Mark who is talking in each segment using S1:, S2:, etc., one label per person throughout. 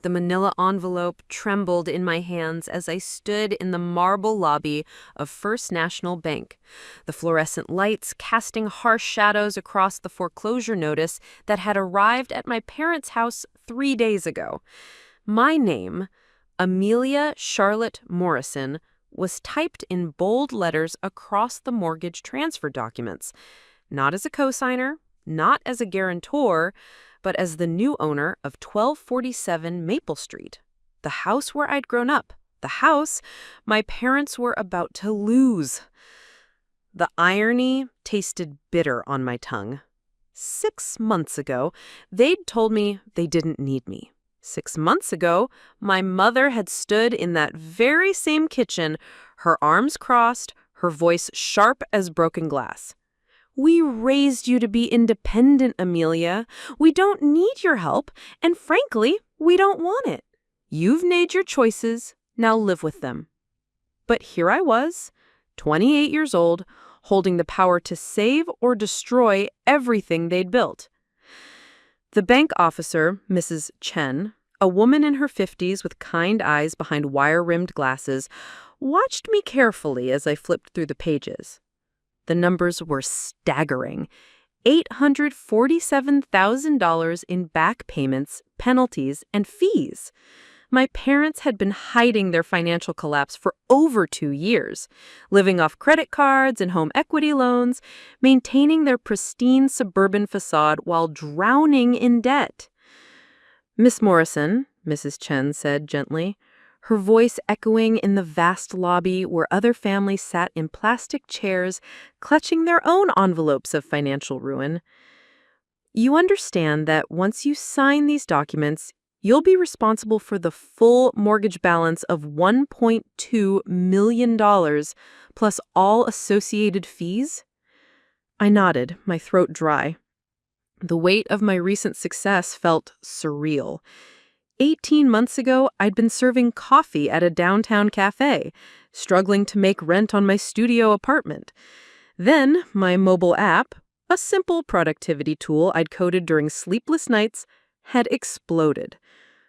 S1: The manila envelope trembled in my hands as I stood in the marble lobby of First National Bank, the fluorescent lights casting harsh shadows across the foreclosure notice that had arrived at my parents' house 3 days ago. My name, Amelia Charlotte Morrison, was typed in bold letters across the mortgage transfer documents, not as a cosigner, not as a guarantor, but as the new owner of 1247 Maple Street, the house where I'd grown up, the house my parents were about to lose. The irony tasted bitter on my tongue. 6 months ago, they'd told me they didn't need me. 6 months ago, my mother had stood in that very same kitchen, her arms crossed, her voice sharp as broken glass. "We raised you to be independent, Amelia. We don't need your help, and frankly, we don't want it. You've made your choices, now live with them." But here I was, 28 years old, holding the power to save or destroy everything they'd built. The bank officer, Mrs. Chen, a woman in her 50s with kind eyes behind wire-rimmed glasses, watched me carefully as I flipped through the pages. The numbers were staggering. $847,000 in back payments, penalties, and fees. My parents had been hiding their financial collapse for over 2 years, living off credit cards and home equity loans, maintaining their pristine suburban facade while drowning in debt. "Miss Morrison," Mrs. Chen said gently, her voice echoing in the vast lobby where other families sat in plastic chairs, clutching their own envelopes of financial ruin. "You understand that once you sign these documents, you'll be responsible for the full mortgage balance of $1.2 million, plus all associated fees?" I nodded, my throat dry. The weight of my recent success felt surreal. 18 months ago, I'd been serving coffee at a downtown cafe, struggling to make rent on my studio apartment. Then, my mobile app, a simple productivity tool I'd coded during sleepless nights, had exploded.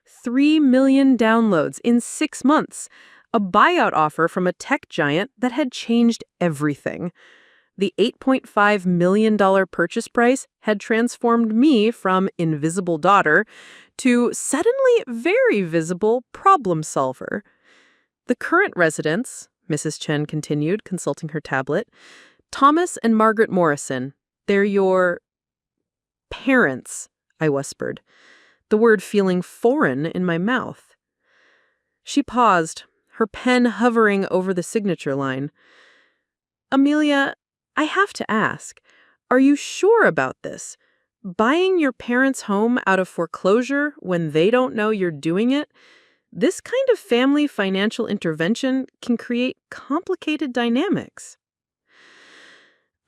S1: 3 million downloads in 6 months, a buyout offer from a tech giant that had changed everything. The $8.5 million purchase price had transformed me from invisible daughter to suddenly very visible problem solver. "The current residents," Mrs. Chen continued, consulting her tablet, "Thomas and Margaret Morrison. They're your parents," I whispered, the word feeling foreign in my mouth. She paused, her pen hovering over the signature line. "Amelia, I have to ask, are you sure about this? Buying your parents' home out of foreclosure when they don't know you're doing it? This kind of family financial intervention can create complicated dynamics."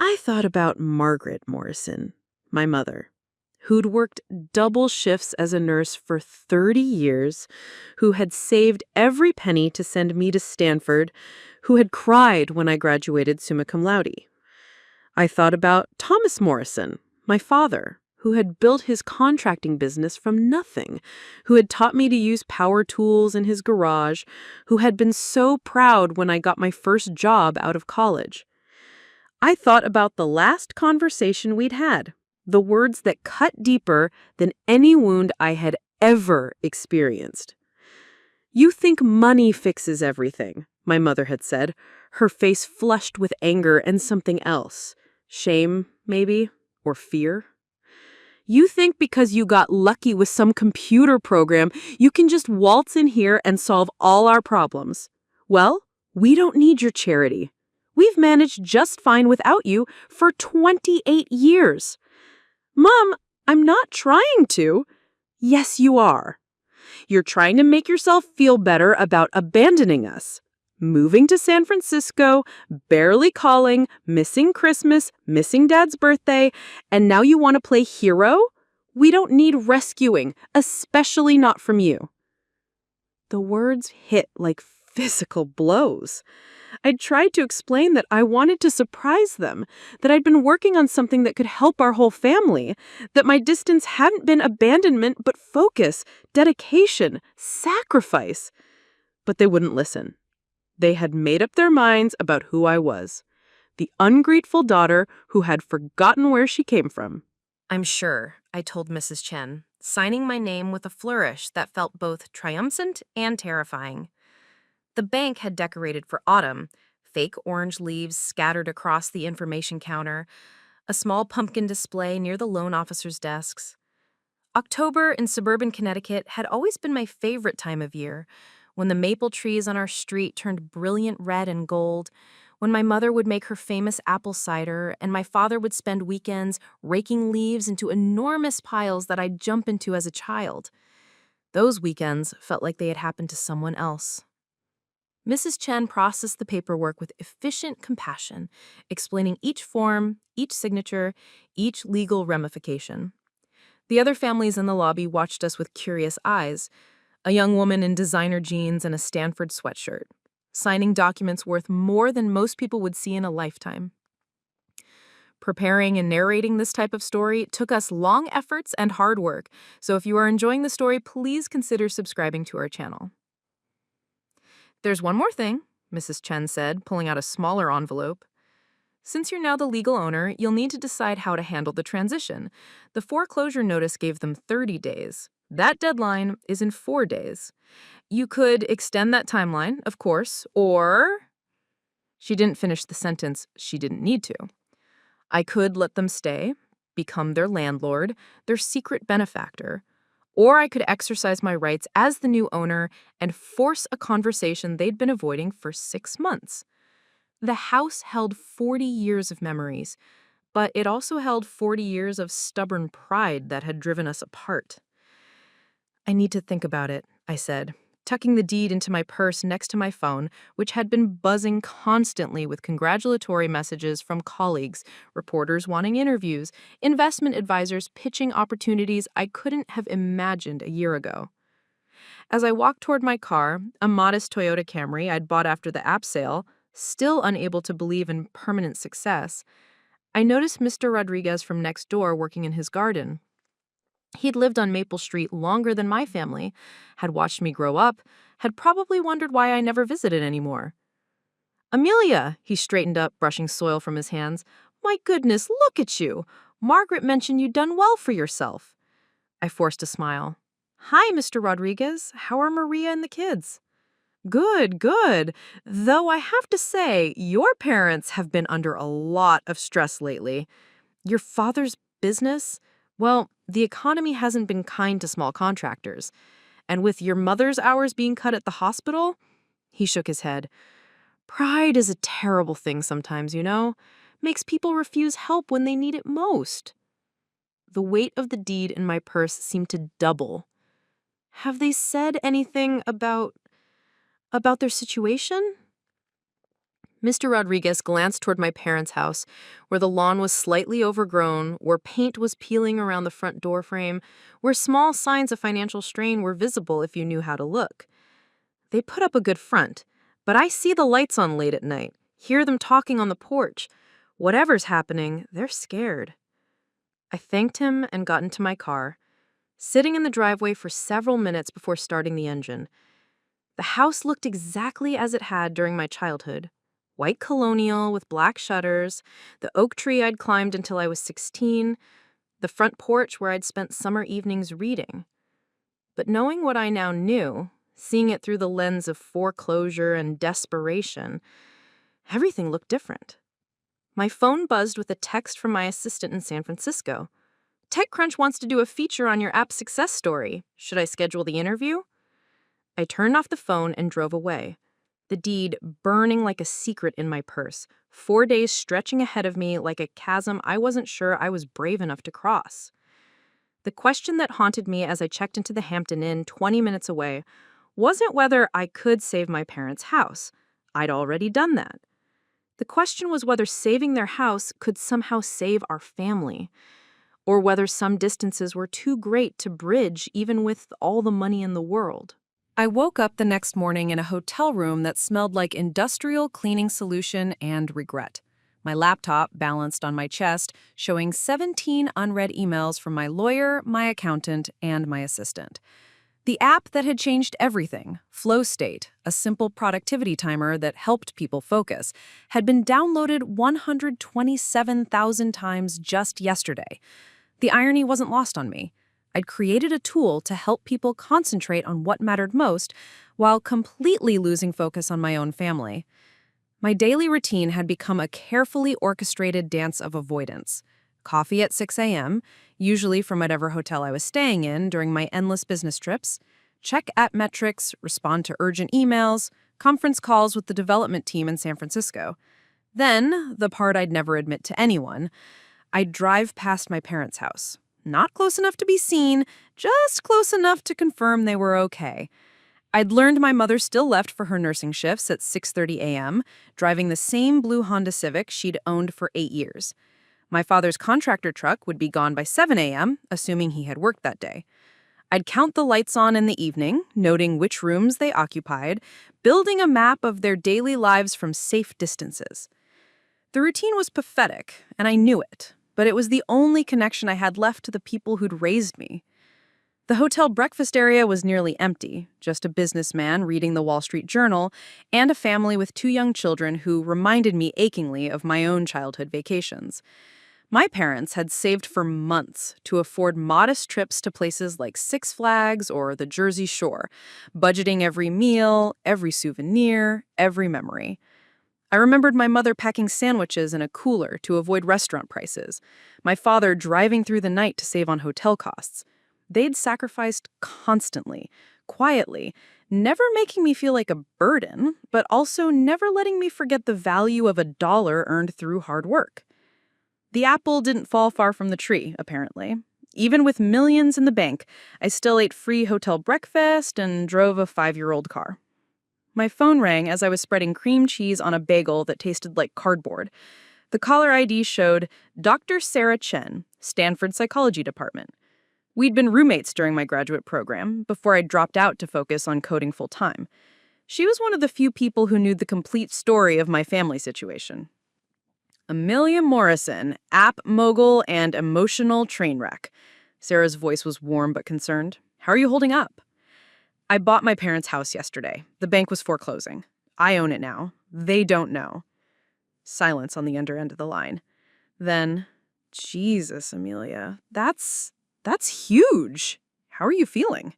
S1: I thought about Margaret Morrison, my mother, who'd worked double shifts as a nurse for 30 years, who had saved every penny to send me to Stanford, who had cried when I graduated summa cum laude. I thought about Thomas Morrison, my father, who had built his contracting business from nothing, who had taught me to use power tools in his garage, who had been so proud when I got my first job out of college. I thought about the last conversation we'd had, the words that cut deeper than any wound I had ever experienced. "You think money fixes everything," my mother had said, her face flushed with anger and something else. Shame, maybe, or fear. "You think because you got lucky with some computer program, you can just waltz in here and solve all our problems. Well, we don't need your charity. We've managed just fine without you for 28 years. Mom, I'm not trying to." "Yes, you are. You're trying to make yourself feel better about abandoning us. Moving to San Francisco, barely calling, missing Christmas, missing Dad's birthday, and now you want to play hero? We don't need rescuing, especially not from you." The words hit like physical blows. I'd tried to explain that I wanted to surprise them, that I'd been working on something that could help our whole family, that my distance hadn't been abandonment but focus, dedication, sacrifice. But they wouldn't listen. They had made up their minds about who I was, the ungrateful daughter who had forgotten where she came from.
S2: I'm sure, I told Mrs. Chen, signing my name with a flourish that felt both triumphant and terrifying. The bank had decorated for autumn, fake orange leaves scattered across the information counter, a small pumpkin display near the loan officer's desks. October in suburban Connecticut had always been my favorite time of year, when the maple trees on our street turned brilliant red and gold, when my mother would make her famous apple cider, and my father would spend weekends raking leaves into enormous piles that I'd jump into as a child. Those weekends felt like they had happened to someone else. Mrs. Chen processed the paperwork with efficient compassion, explaining each form, each signature, each legal ramification. The other families in the lobby watched us with curious eyes, a young woman in designer jeans and a Stanford sweatshirt, signing documents worth more than most people would see in a lifetime. Preparing and narrating this type of story took us long efforts and hard work, so if you are enjoying the story, please consider subscribing to our channel. There's one more thing, Mrs. Chen said, pulling out a smaller envelope. Since you're now the legal owner, you'll need to decide how to handle the transition. The foreclosure notice gave them 30 days. That deadline is in 4 days. You could extend that timeline, of course, or... She didn't finish the sentence. She didn't need to. I could let them stay, become their landlord, their secret benefactor, or I could exercise my rights as the new owner and force a conversation they'd been avoiding for 6 months. The house held 40 years of memories, but it also held 40 years of stubborn pride that had driven us apart. I need to think about it, I said, tucking the deed into my purse next to my phone, which had been buzzing constantly with congratulatory messages from colleagues, reporters wanting interviews, investment advisors pitching opportunities I couldn't have imagined a year ago. As I walked toward my car, a modest Toyota Camry I'd bought after the app sale, still unable to believe in permanent success, I noticed Mr. Rodriguez from next door working in his garden. He'd lived on Maple Street longer than my family, had watched me grow up, had probably wondered why I never visited anymore. "Amelia," he straightened up, brushing soil from his hands. "My goodness, look at you! Margaret mentioned you'd done well for yourself." I forced a smile. "Hi, Mr. Rodriguez. How are Maria and the kids?" "Good, good. Though I have to say, your parents have been under a lot of stress lately. Your father's business? Well, the economy hasn't been kind to small contractors. And with your mother's hours being cut at the hospital?" He shook his head. "Pride is a terrible thing sometimes, you know. Makes people refuse help when they need it most." The weight of the deed in my purse seemed to double. "Have they said anything about their situation?" Mr. Rodriguez glanced toward my parents' house, where the lawn was slightly overgrown, where paint was peeling around the front door frame, where small signs of financial strain were visible if you knew how to look. "They put up a good front, but I see the lights on late at night, hear them talking on the porch. Whatever's happening, they're scared." I thanked him and got into my car, sitting in the driveway for several minutes before starting the engine. The house looked exactly as it had during my childhood. White colonial with black shutters, the oak tree I'd climbed until I was 16, the front porch where I'd spent summer evenings reading. But knowing what I now knew, seeing it through the lens of foreclosure and desperation, everything looked different. My phone buzzed with a text from my assistant in San Francisco. "TechCrunch wants to do a feature on your app's success story. Should I schedule the interview?" I turned off the phone and drove away, the deed burning like a secret in my purse, 4 days stretching ahead of me like a chasm I wasn't sure I was brave enough to cross. The question that haunted me as I checked into the Hampton Inn 20 minutes away wasn't whether I could save my parents' house. I'd already done that. The question was whether saving their house could somehow save our family, or whether some distances were too great to bridge even with all the money in the world. I woke up the next morning in a hotel room that smelled like industrial cleaning solution and regret. My laptop balanced on my chest, showing 17 unread emails from my lawyer, my accountant, and my assistant. The app that had changed everything, Flow State, a simple productivity timer that helped people focus, had been downloaded 127,000 times just yesterday. The irony wasn't lost on me. I'd created a tool to help people concentrate on what mattered most while completely losing focus on my own family. My daily routine had become a carefully orchestrated dance of avoidance. Coffee at 6 a.m., usually from whatever hotel I was staying in during my endless business trips, check app metrics, respond to urgent emails, conference calls with the development team in San Francisco. Then, the part I'd never admit to anyone, I'd drive past my parents' house. Not close enough to be seen, just close enough to confirm they were okay. I'd learned my mother still left for her nursing shifts at 6:30 a.m., driving the same blue Honda Civic she'd owned for 8 years. My father's contractor truck would be gone by 7 a.m., assuming he had worked that day. I'd count the lights on in the evening, noting which rooms they occupied, building a map of their daily lives from safe distances. The routine was pathetic, and I knew it, but it was the only connection I had left to the people who'd raised me. The hotel breakfast area was nearly empty, just a businessman reading the Wall Street Journal and a family with 2 young children who reminded me achingly of my own childhood vacations. My parents had saved for months to afford modest trips to places like Six Flags or the Jersey Shore, budgeting every meal, every souvenir, every memory. I remembered my mother packing sandwiches in a cooler to avoid restaurant prices, my father driving through the night to save on hotel costs. They'd sacrificed constantly, quietly, never making me feel like a burden, but also never letting me forget the value of a dollar earned through hard work. The apple didn't fall far from the tree, apparently. Even with millions in the bank, I still ate free hotel breakfast and drove a 5-year-old car. My phone rang as I was spreading cream cheese on a bagel that tasted like cardboard. The caller ID showed Dr. Sarah Chen, Stanford Psychology Department. We'd been roommates during my graduate program, before I dropped out to focus on coding full-time. She was one of the few people who knew the complete story of my family situation. Amelia Morrison, app mogul and emotional train wreck. Sarah's voice was warm but concerned. How are you holding up? I bought my parents' house yesterday. The bank was foreclosing. I own it now. They don't know. Silence on the under end of the line. Then, Jesus, Amelia, that's huge. How are you feeling?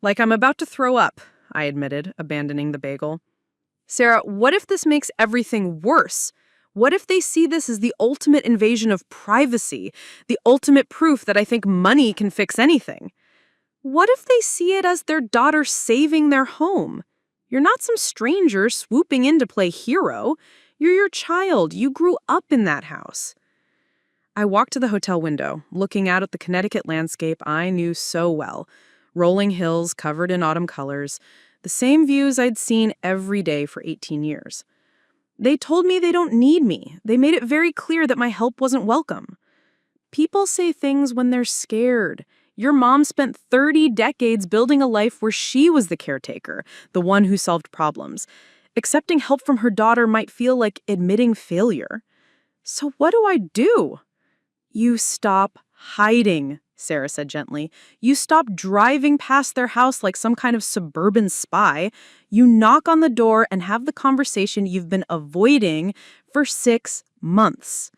S2: Like I'm about to throw up, I admitted, abandoning the bagel. Sarah, what if this makes everything worse? What if they see this as the ultimate invasion of privacy, the ultimate proof that I think money can fix anything? What if they see it as their daughter saving their home? You're not some stranger swooping in to play hero. You're your child. You grew up in that house. I walked to the hotel window, looking out at the Connecticut landscape I knew so well. Rolling hills covered in autumn colors, the same views I'd seen every day for 18 years. They told me they don't need me. They made it very clear that my help wasn't welcome. People say things when they're scared. Your mom spent 30 decades building a life where she was the caretaker, the one who solved problems. Accepting help from her daughter might feel like admitting failure. So what do I do? You stop hiding, Sarah said gently. You stop driving past their house like some kind of suburban spy. You knock on the door and have the conversation you've been avoiding for 6 months.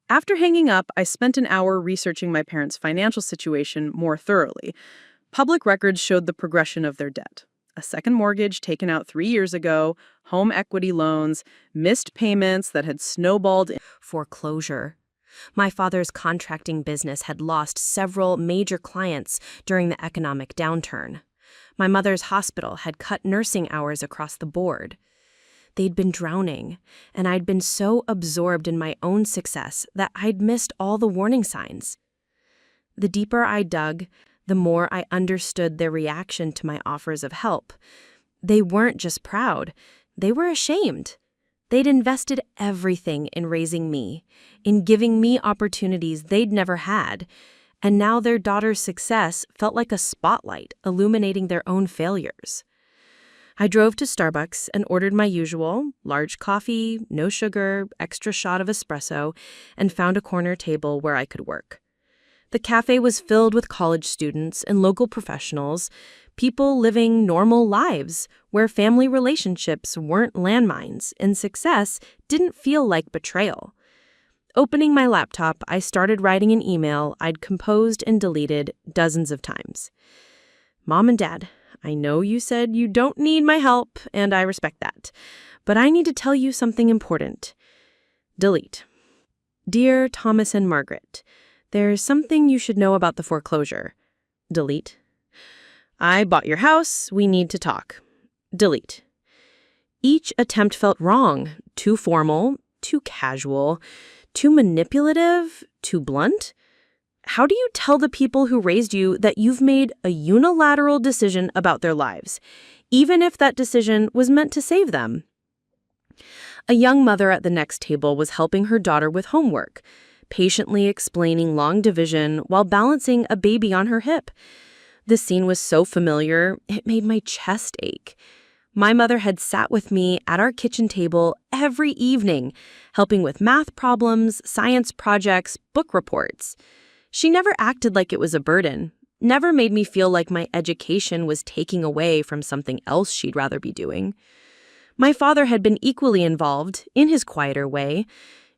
S2: After hanging up, I spent an hour researching my parents' financial situation more thoroughly. Public records showed the progression of their debt. A second mortgage taken out 3 years ago, home equity loans, missed payments that had snowballed in
S3: foreclosure. My father's contracting business had lost several major clients during the economic downturn. My mother's hospital had cut nursing hours across the board. They'd been drowning, and I'd been so absorbed in my own success that I'd missed all the warning signs. The deeper I dug, the more I understood their reaction to my offers of help. They weren't just proud, they were ashamed. They'd invested everything in raising me, in giving me opportunities they'd never had, and now their daughter's success felt like a spotlight illuminating their own failures. I drove to Starbucks and ordered my usual, large coffee, no sugar, extra shot of espresso, and found a corner table where I could work. The cafe was filled with college students and local professionals, people living normal lives where family relationships weren't landmines and success didn't feel like betrayal. Opening my laptop, I started writing an email I'd composed and deleted dozens of times. Mom and Dad, I know you said you don't need my help, and I respect that, but I need to tell you something important. Delete. Dear Thomas and Margaret, there's something you should know about the foreclosure. Delete. I bought your house. We need to talk. Delete. Each attempt felt wrong, too formal, too casual, too manipulative, too blunt. How do you tell the people who raised you that you've made a unilateral decision about their lives, even if that decision was meant to save them? A young mother at the next table was helping her daughter with homework, patiently explaining long division while balancing a baby on her hip. The scene was so familiar, it made my chest ache. My mother had sat with me at our kitchen table every evening, helping with math problems, science projects, book reports. She never acted like it was a burden, never made me feel like my education was taking away from something else she'd rather be doing. My father had been equally involved, in his quieter way.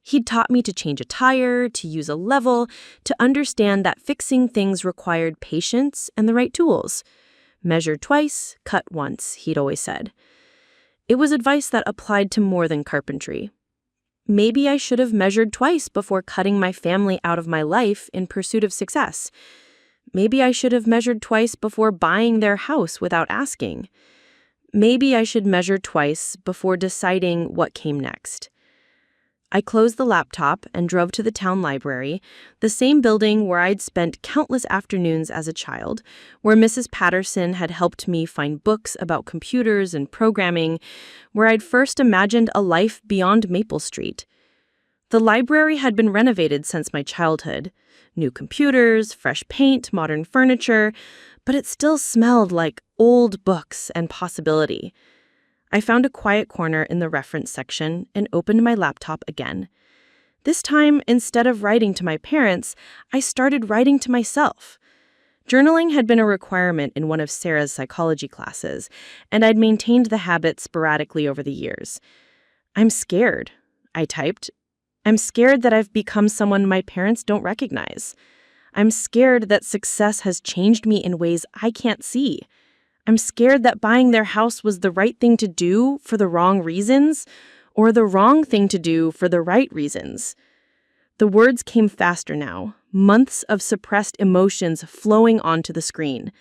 S3: He'd taught me to change a tire, to use a level, to understand that fixing things required patience and the right tools. Measure twice, cut once, he'd always said. It was advice that applied to more than carpentry. Maybe I should have measured twice before cutting my family out of my life in pursuit of success. Maybe I should have measured twice before buying their house without asking. Maybe I should measure twice before deciding what came next. I closed the laptop and drove to the town library, the same building where I'd spent countless afternoons as a child, where Mrs. Patterson had helped me find books about computers and programming, where I'd first imagined a life beyond Maple Street. The library had been renovated since my childhood. New computers, fresh paint, modern furniture, but it still smelled like old books and possibility. I found a quiet corner in the reference section and opened my laptop again. This time, instead of writing to my parents, I started writing to myself. Journaling had been a requirement in one of Sarah's psychology classes, and I'd maintained the habit sporadically over the years. I'm scared, I typed. I'm scared that I've become someone my parents don't recognize. I'm scared that success has changed me in ways I can't see. I'm scared that buying their house was the right thing to do for the wrong reasons, or the wrong thing to do for the right reasons. The words came faster now, months of suppressed emotions flowing onto the screen.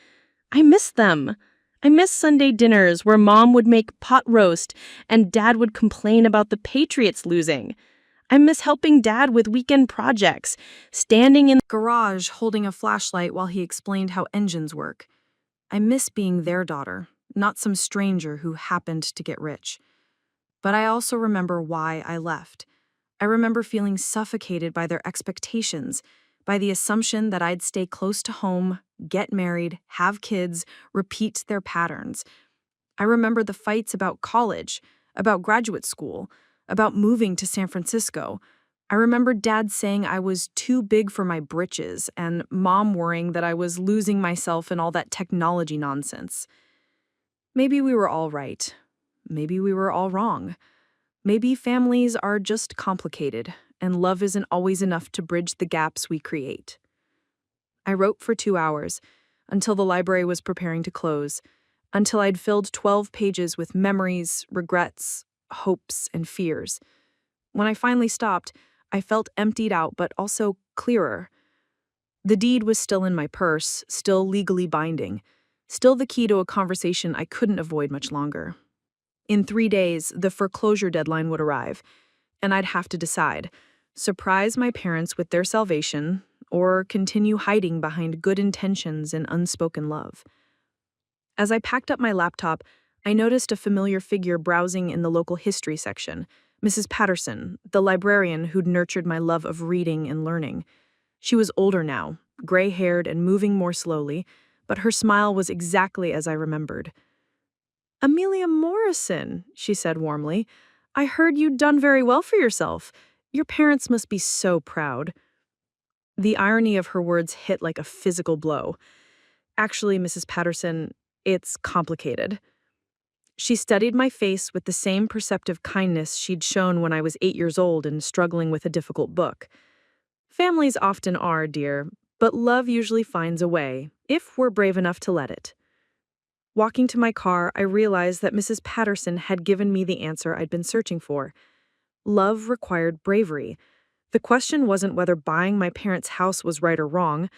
S3: I miss them. I miss Sunday dinners where Mom would make pot roast and Dad would complain about the Patriots losing. I miss helping Dad with weekend projects, standing in the
S2: Garage holding a flashlight while he explained how engines work. I miss being their daughter, not some stranger who happened to get rich. But I also remember why I left. I remember feeling suffocated by their expectations, by the assumption that I'd stay close to home, get married, have kids, repeat their patterns. I remember the fights about college, about graduate school, about moving to San Francisco. I remember Dad saying I was too big for my britches and Mom worrying that I was losing myself in all that technology nonsense. Maybe we were all right. Maybe we were all wrong. Maybe families are just complicated, and love isn't always enough to bridge the gaps we create. I wrote for 2 hours, until the library was preparing to close, until I'd filled 12 pages with memories, regrets, hopes, and fears. When I finally stopped, I felt emptied out, but also clearer. The deed was still in my purse, still legally binding, still the key to a conversation I couldn't avoid much longer. In 3 days, the foreclosure deadline would arrive, and I'd have to decide: surprise my parents with their salvation, or continue hiding behind good intentions and unspoken love. As I packed up my laptop, I noticed a familiar figure browsing in the local history section, Mrs. Patterson, the librarian who'd nurtured my love of reading and learning. She was older now, gray-haired and moving more slowly, but her smile was exactly as I remembered. "Amelia Morrison," she said warmly. "I heard you'd done very well for yourself. Your parents must be so proud." The irony of her words hit like a physical blow. "Actually, Mrs. Patterson, it's complicated." She studied my face with the same perceptive kindness she'd shown when I was 8 years old and struggling with a difficult book. "Families often are, dear, but love usually finds a way, if we're brave enough to let it." Walking to my car, I realized that Mrs. Patterson had given me the answer I'd been searching for. Love required bravery. The question wasn't whether buying my parents' house was right or wrong.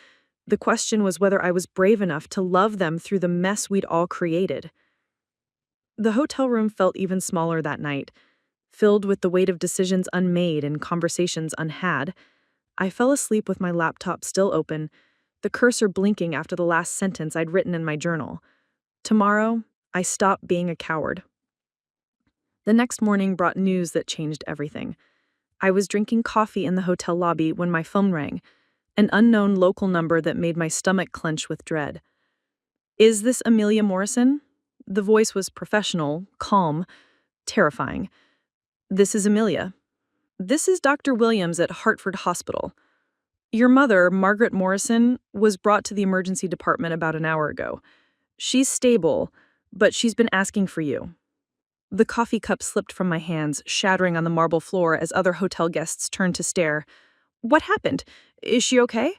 S2: The question was whether I was brave enough to love them through the mess we'd all created. The hotel room felt even smaller that night, filled with the weight of decisions unmade and conversations unhad. I fell asleep with my laptop still open, the cursor blinking after the last sentence I'd written in my journal. Tomorrow, I stopped being a coward. The next morning brought news that changed everything. I was drinking coffee in the hotel lobby when my phone rang, an unknown local number that made my stomach clench with dread. "Is this Amelia Morrison?" The voice was professional, calm, terrifying. "This is Amelia. This is Dr. Williams at Hartford Hospital. Your mother, Margaret Morrison, was brought to the emergency department about an hour ago. She's stable, but she's been asking for you." The coffee cup slipped from my hands, shattering on the marble floor as other hotel guests turned to stare. "What happened? Is she okay?"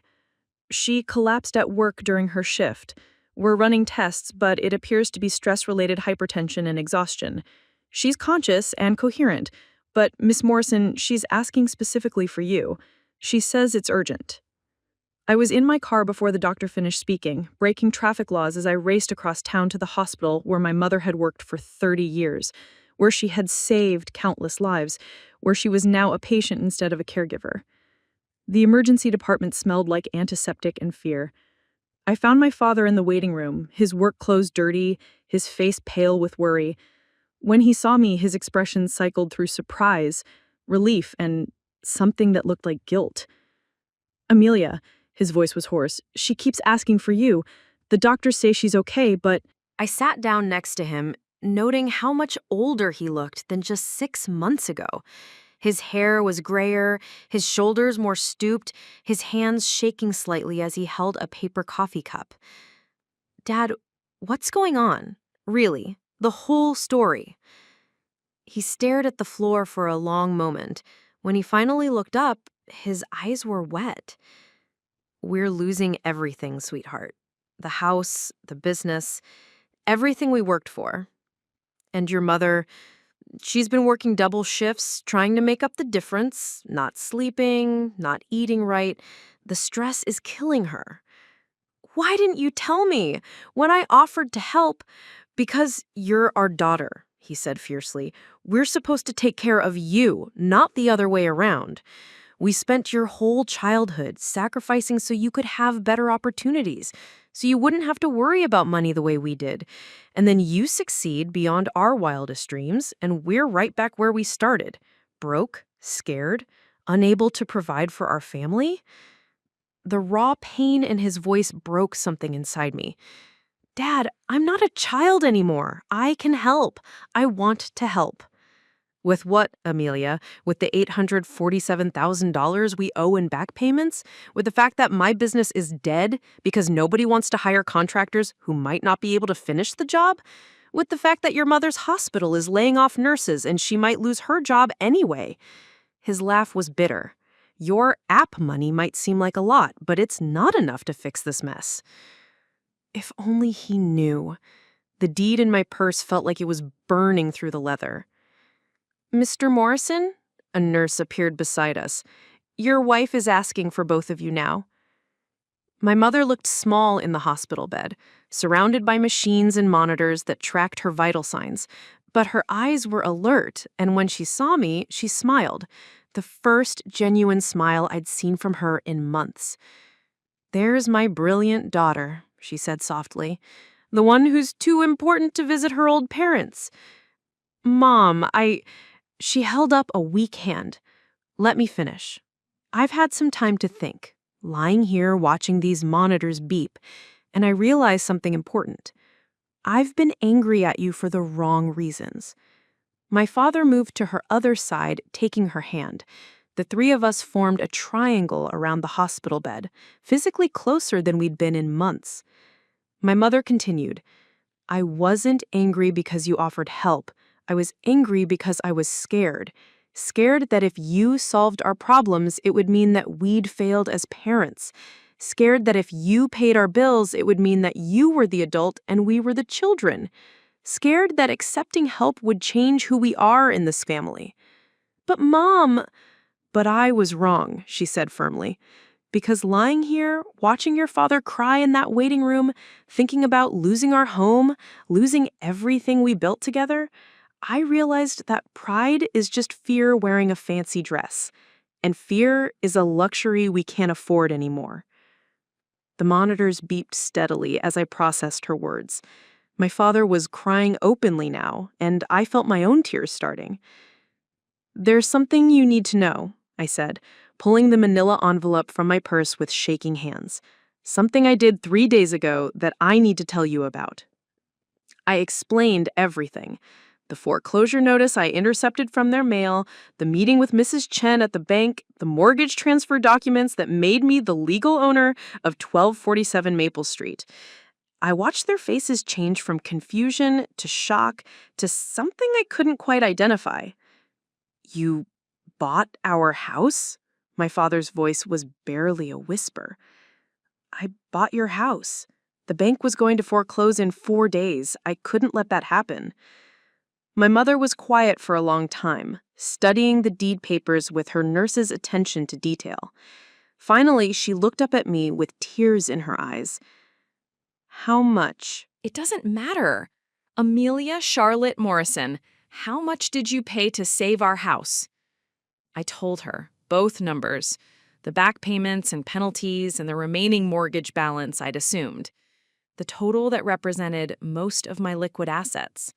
S2: "She collapsed at work during her shift. We're running tests, but it appears to be stress-related hypertension and exhaustion. She's conscious and coherent, but Miss Morrison, she's asking specifically for you. She says it's urgent." I was in my car before the doctor finished speaking, breaking traffic laws as I raced across town to the hospital where my mother had worked for 30 years, where she had saved countless lives, where she was now a patient instead of a caregiver. The emergency department smelled like antiseptic and fear. I found my father in the waiting room, his work clothes dirty, his face pale with worry. When he saw me, his expression cycled through surprise, relief, and something that looked like guilt. "Amelia," his voice was hoarse, "she keeps asking for you. The doctors say she's okay, but—"
S3: I sat down next to him, noting how much older he looked than just 6 months ago. His hair was grayer, his shoulders more stooped, his hands shaking slightly as he held a paper coffee cup. "Dad, what's going on? Really, the whole story." He stared at the floor for a long moment. When he finally looked up, his eyes were wet. "We're losing everything, sweetheart. The house, the business, everything we worked for. And your mother, she's been working double shifts, trying to make up the difference, not sleeping, not eating right. The stress is killing her." "Why didn't you tell me when I offered to help?" "Because you're our daughter," he said fiercely. "We're supposed to take care of you, not the other way around. We spent your whole childhood sacrificing so you could have better opportunities, so you wouldn't have to worry about money the way we did. And then you succeed beyond our wildest dreams, and we're right back where we started, broke, scared, unable to provide for our family." The raw pain in his voice broke something inside me. "Dad, I'm not a child anymore. I can help. I want to help." "With what, Amelia? With the $847,000 we owe in back payments? With the fact that my business is dead because nobody wants to hire contractors who might not be able to finish the job? With the fact that your mother's hospital is laying off nurses and she might lose her job anyway?" His laugh was bitter. "Your app money might seem like a lot, but it's not enough to fix this mess." If only he knew. The deed in my purse felt like it was burning through the leather. "Mr. Morrison?" A nurse appeared beside us. "Your wife is asking for both of you now." My mother looked small in the hospital bed, surrounded by machines and monitors that tracked her vital signs. But her eyes were alert, and when she saw me, she smiled. The first genuine smile I'd seen from her in months. "There's my brilliant daughter," she said softly. "The one who's too important to visit her old parents. Mom, She held up a weak hand. "Let me finish. I've had some time to think.
S2: lying here watching these monitors beep, and I realized something important. I've been angry at you for the wrong reasons. My father moved to her other side, taking her hand. The three of us formed a triangle around the hospital bed, physically closer than we'd been in months. My mother continued, I wasn't angry because you offered help. I was angry because I was scared. Scared that if you solved our problems, it would mean that we'd failed as parents. Scared that if you paid our bills, it would mean that you were the adult and we were the children. Scared that accepting help would change who we are in this family. But Mom... But I was wrong, she said firmly. Because lying here, watching your father cry in that waiting room, thinking about losing our home, losing everything we built together, I realized that pride is just fear wearing a fancy dress, and fear is a luxury we can't afford anymore. The monitors beeped steadily as I processed her words. My father was crying openly now, and I felt my own tears starting. There's something you need to know, I said, pulling the manila envelope from my purse with shaking hands. Something I did 3 days ago that I need to tell you about. I explained everything. The foreclosure notice I intercepted from their mail, the meeting with Mrs. Chen at the bank, the mortgage transfer documents that made me the legal owner of 1247 Maple Street. I watched their faces change from confusion to shock to something I couldn't quite identify. You bought our house? My father's voice was barely a whisper. I bought your house. The bank was going to foreclose in 4 days. I couldn't let that happen. My mother was quiet for a long time, studying the deed papers with her nurse's attention to detail. Finally, she looked up at me with tears in her eyes. How much?
S1: It doesn't matter. Amelia Charlotte Morrison, how much did you pay to save our house? I told her, both numbers, the back payments and penalties and the remaining mortgage balance I'd assumed. The total that represented most of my liquid assets,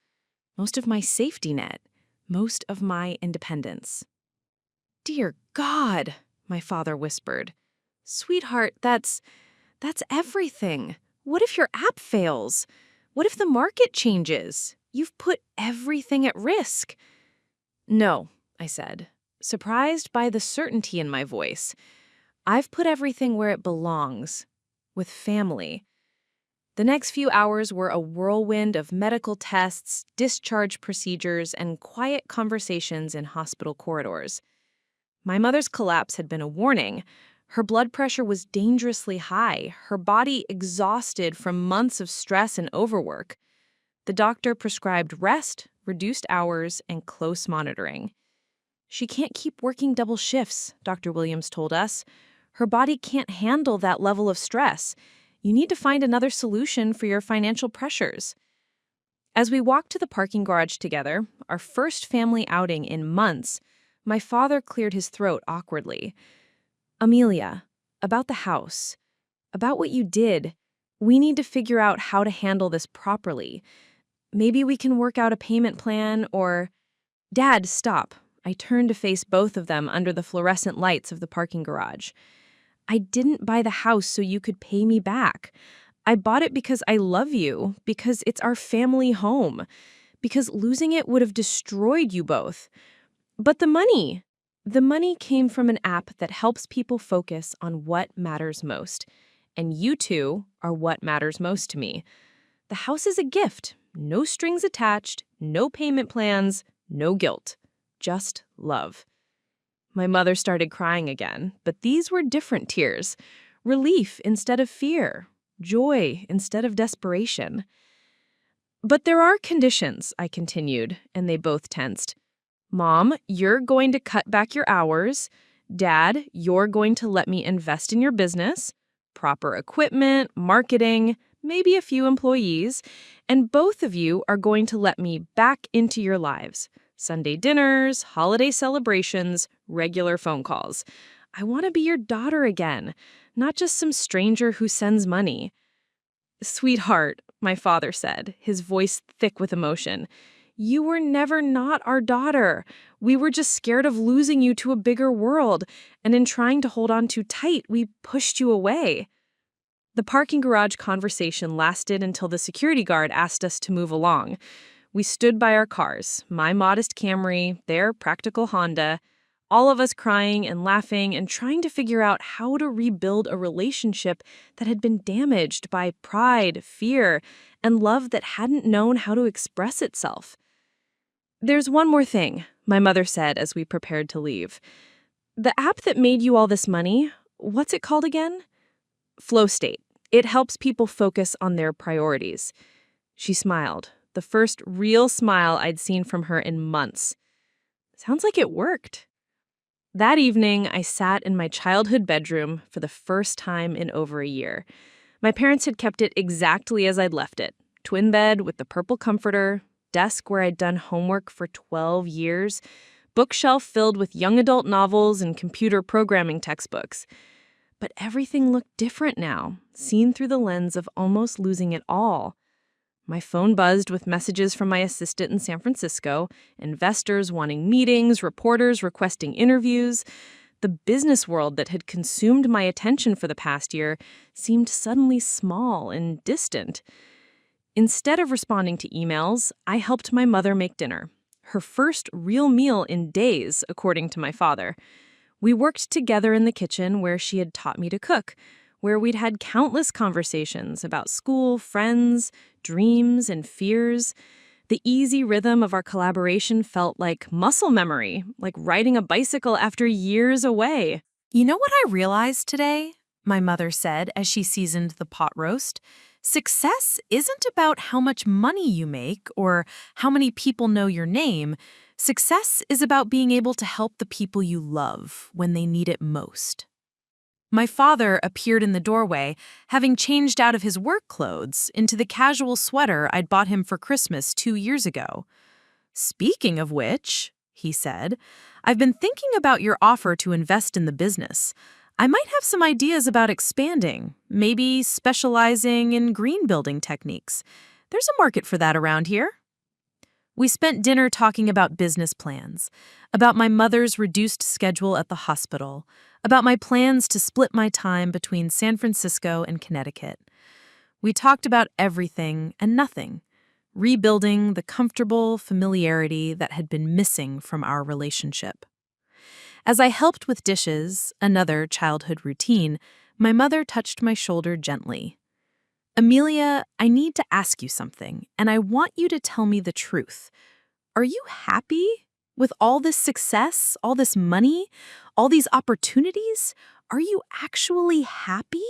S1: most of my safety net, most of my independence. Dear God, my father whispered. Sweetheart, that's everything. What if your app fails? What if the market changes? You've put everything at risk. No, I said, surprised by the certainty in my voice. I've put everything where it belongs, with family. The next few hours were a whirlwind of medical tests, discharge procedures, and quiet conversations in hospital corridors. My mother's collapse had been a warning. Her blood pressure was dangerously high, her body exhausted from months of stress and overwork. The doctor prescribed rest, reduced hours, and close monitoring. She can't keep working double shifts, Dr. Williams told us. Her body can't handle that level of stress. You need to find another solution for your financial pressures. As we walked to the parking garage together, our first family outing in months, my father cleared his throat awkwardly. Amelia, about the house, about what you did, we need to figure out how to handle this properly. Maybe we can work out a payment plan or... Dad, stop. I turned to face both of them under the fluorescent lights of the parking garage. I didn't buy the house so you could pay me back. I bought it because I love you, because it's our family home, because losing it would have destroyed you both. But the money came from an app that helps people focus on what matters most. And you two are what matters most to me. The house is a gift. No strings attached, no payment plans, no guilt. Just love. My mother started crying again, but these were different tears. Relief instead of fear. Joy instead of desperation. But there are conditions, I continued, and they both tensed. Mom, you're going to cut back your hours. Dad, you're going to let me invest in your business. Proper equipment, marketing, maybe a few employees. And both of you are going to let me back into your lives. Sunday dinners, holiday celebrations, regular phone calls. I want to be your daughter again, not just some stranger who sends money. Sweetheart, my father said, his voice thick with emotion,
S2: "You were never not our daughter. We were just scared of losing you to a bigger world, and in trying to hold on too tight, we pushed you away." The parking garage conversation lasted until the security guard asked us to move along. We stood by our cars, my modest Camry, their practical Honda, all of us crying and laughing and trying to figure out how to rebuild a relationship that had been damaged by pride, fear, and love that hadn't known how to express itself. "There's one more thing," my mother said as we prepared to leave. "The app that made you all this money, what's it called again?" "Flow State. It helps people focus on their priorities." She smiled, the first real smile I'd seen from her in months. Sounds like it worked. That evening, I sat in my childhood bedroom for the first time in over a year. My parents had kept it exactly as I'd left it. Twin bed with the purple comforter, desk where I'd done homework for 12 years, bookshelf filled with young adult novels and computer programming textbooks. But everything looked different now, seen through the lens of almost losing it all. My phone buzzed with messages from my assistant in San Francisco, investors wanting meetings, reporters requesting interviews. The business world that had consumed my attention for the past year seemed suddenly small and distant. Instead of responding to emails, I helped my mother make dinner, her first real meal in days, according to my father. We worked together in the kitchen where she had taught me to cook, where we'd had countless conversations about school, friends, dreams, and fears. The easy rhythm of our collaboration felt like muscle memory, like riding a bicycle after years away.
S3: "You know what I realized today?" my mother said as she seasoned the pot roast. "Success isn't about how much money you make or how many people know your name. Success is about being able to help the people you love when they need it most." My father appeared in the doorway, having changed out of his work clothes into the casual sweater I'd bought him for Christmas 2 years ago. "Speaking of which," he said, "I've been thinking about your offer to invest in the business. I might have some ideas about expanding, maybe specializing in green building techniques. There's a market for that around here." We spent dinner talking about business plans, about my mother's reduced schedule at the hospital, about my plans to split my time between San Francisco and Connecticut. We talked about everything and nothing, rebuilding the comfortable familiarity that had been missing from our relationship. As I helped with dishes, another childhood routine, my mother touched my shoulder gently. "Amelia, I need to ask you something, and I want you to tell me the truth. Are you happy with all this success, all this money, all these opportunities? Are you actually happy?"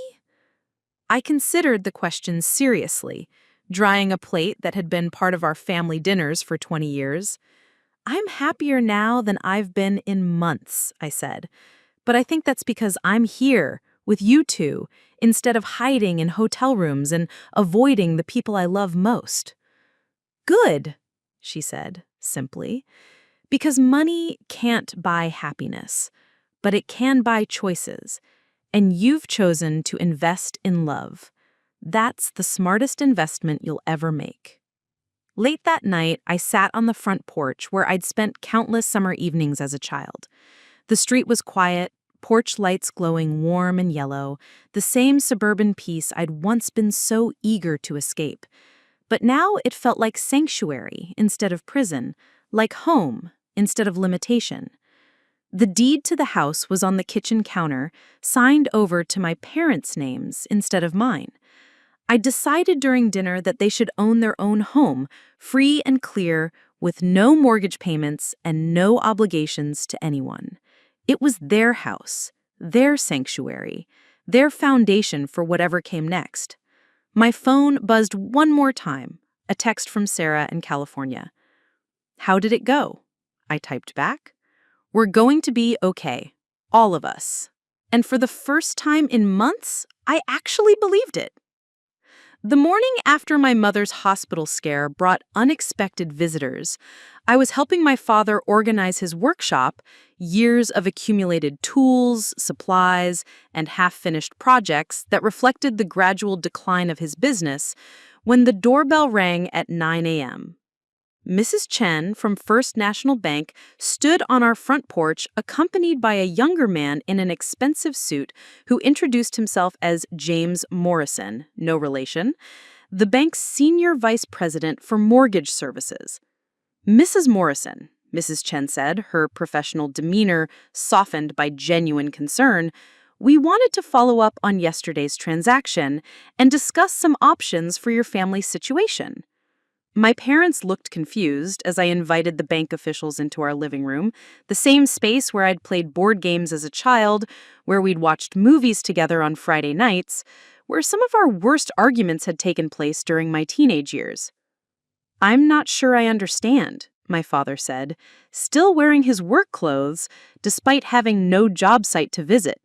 S3: I considered the question seriously, drying a plate that had been part of our family dinners for 20 years. "I'm happier now than I've been in months," I said. "But I think that's because I'm here with you two, instead of hiding in hotel rooms and avoiding the people I love most." "Good," she said, simply, "because money can't buy happiness, but it can buy choices, and you've chosen to invest in love. That's the smartest investment you'll ever make." Late that night, I sat on the front porch where I'd spent countless summer evenings as a child. The street was quiet, porch lights glowing warm and yellow, the same suburban peace I'd once been so eager to escape. But now it felt like sanctuary instead of prison, like home instead of limitation. The deed to the house was on the kitchen counter, signed over to my parents' names instead of mine. I decided during dinner that they should own their own home, free and clear, with no mortgage payments and no obligations to anyone. It was their house, their sanctuary, their foundation for whatever came next. My phone buzzed one more time, a text from Sarah in California. "How did it go?" I typed back. "We're going to be okay, all of us." And for the first time in months, I actually believed it. The morning after my mother's hospital scare brought unexpected visitors, I was helping my father organize his workshop, years of accumulated tools, supplies, and half-finished projects that reflected the gradual decline of his business, when the doorbell rang at 9 a.m.
S1: Mrs. Chen from First National Bank stood on our front porch accompanied by a younger man in an expensive suit who introduced himself as James Morrison, no relation, the bank's senior vice president for mortgage services. Mrs. Morrison, Mrs. Chen said, her professional demeanor softened by genuine concern, we wanted to follow up on yesterday's transaction and discuss some options for your family's situation. My parents looked confused as I invited the bank officials into our living room, the same space where I'd played board games as a child, where we'd watched movies together on Friday nights, where some of our worst arguments had taken place during my teenage years. I'm not sure I understand, my father said, still wearing his work clothes despite having no job site to visit.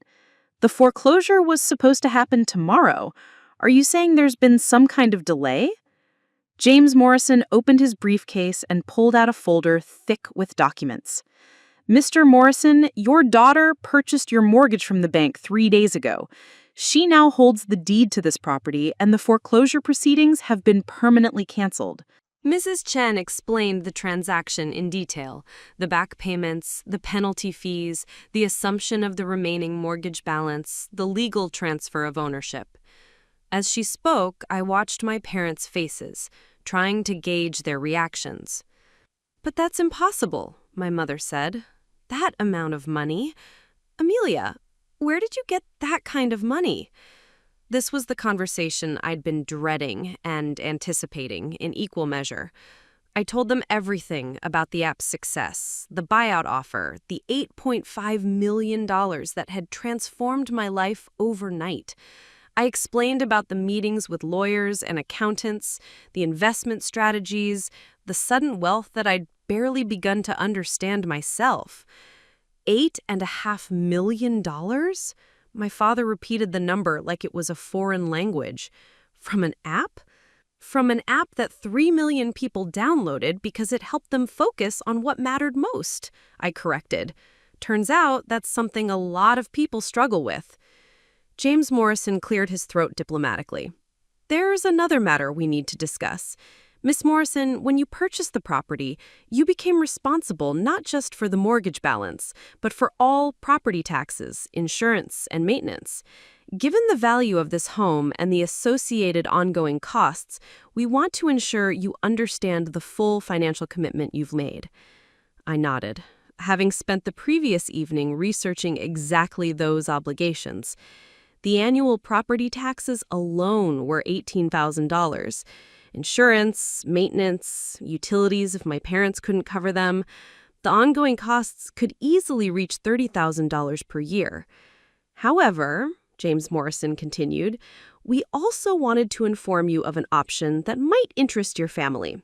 S1: The foreclosure was supposed to happen tomorrow. Are you saying there's been some kind of delay? James Morrison opened his briefcase and pulled out a folder thick with documents. Mr. Morrison, your daughter purchased your mortgage from the bank 3 days ago. She now holds the deed to this property, and the foreclosure proceedings have been permanently canceled.
S3: Mrs. Chen explained the transaction in detail, the back payments, the penalty fees, the assumption of the remaining mortgage balance, the legal transfer of ownership. As she spoke, I watched my parents' faces, trying to gauge their reactions. "But that's impossible," my mother said. "That amount of money? Amelia, where did you get that kind of money?" This was the conversation I'd been dreading and anticipating in equal measure. I told them everything about the app's success, the buyout offer, the $8.5 million that had transformed my life overnight. I explained about the meetings with lawyers and accountants, the investment strategies, the sudden wealth that I'd barely begun to understand myself. $8.5 million? My father repeated the number like it was a foreign language. From an app? From an app that 3 million people downloaded because it helped them focus on what mattered most, I corrected. Turns out that's something a lot of people struggle with. James Morrison cleared his throat diplomatically. "There's another matter we need to discuss. Miss Morrison, when you purchased the property, you became responsible not just for the mortgage balance, but for all property taxes, insurance, and maintenance. Given the value of this home and the associated ongoing costs, we want to ensure you understand the full financial commitment you've made." I nodded, having spent the previous evening researching exactly those obligations. The annual property taxes alone were $18,000. Insurance, maintenance, utilities if my parents couldn't cover them. The ongoing costs could easily reach $30,000 per year. However, James Morrison continued, we also wanted to inform you of an option that might interest your family.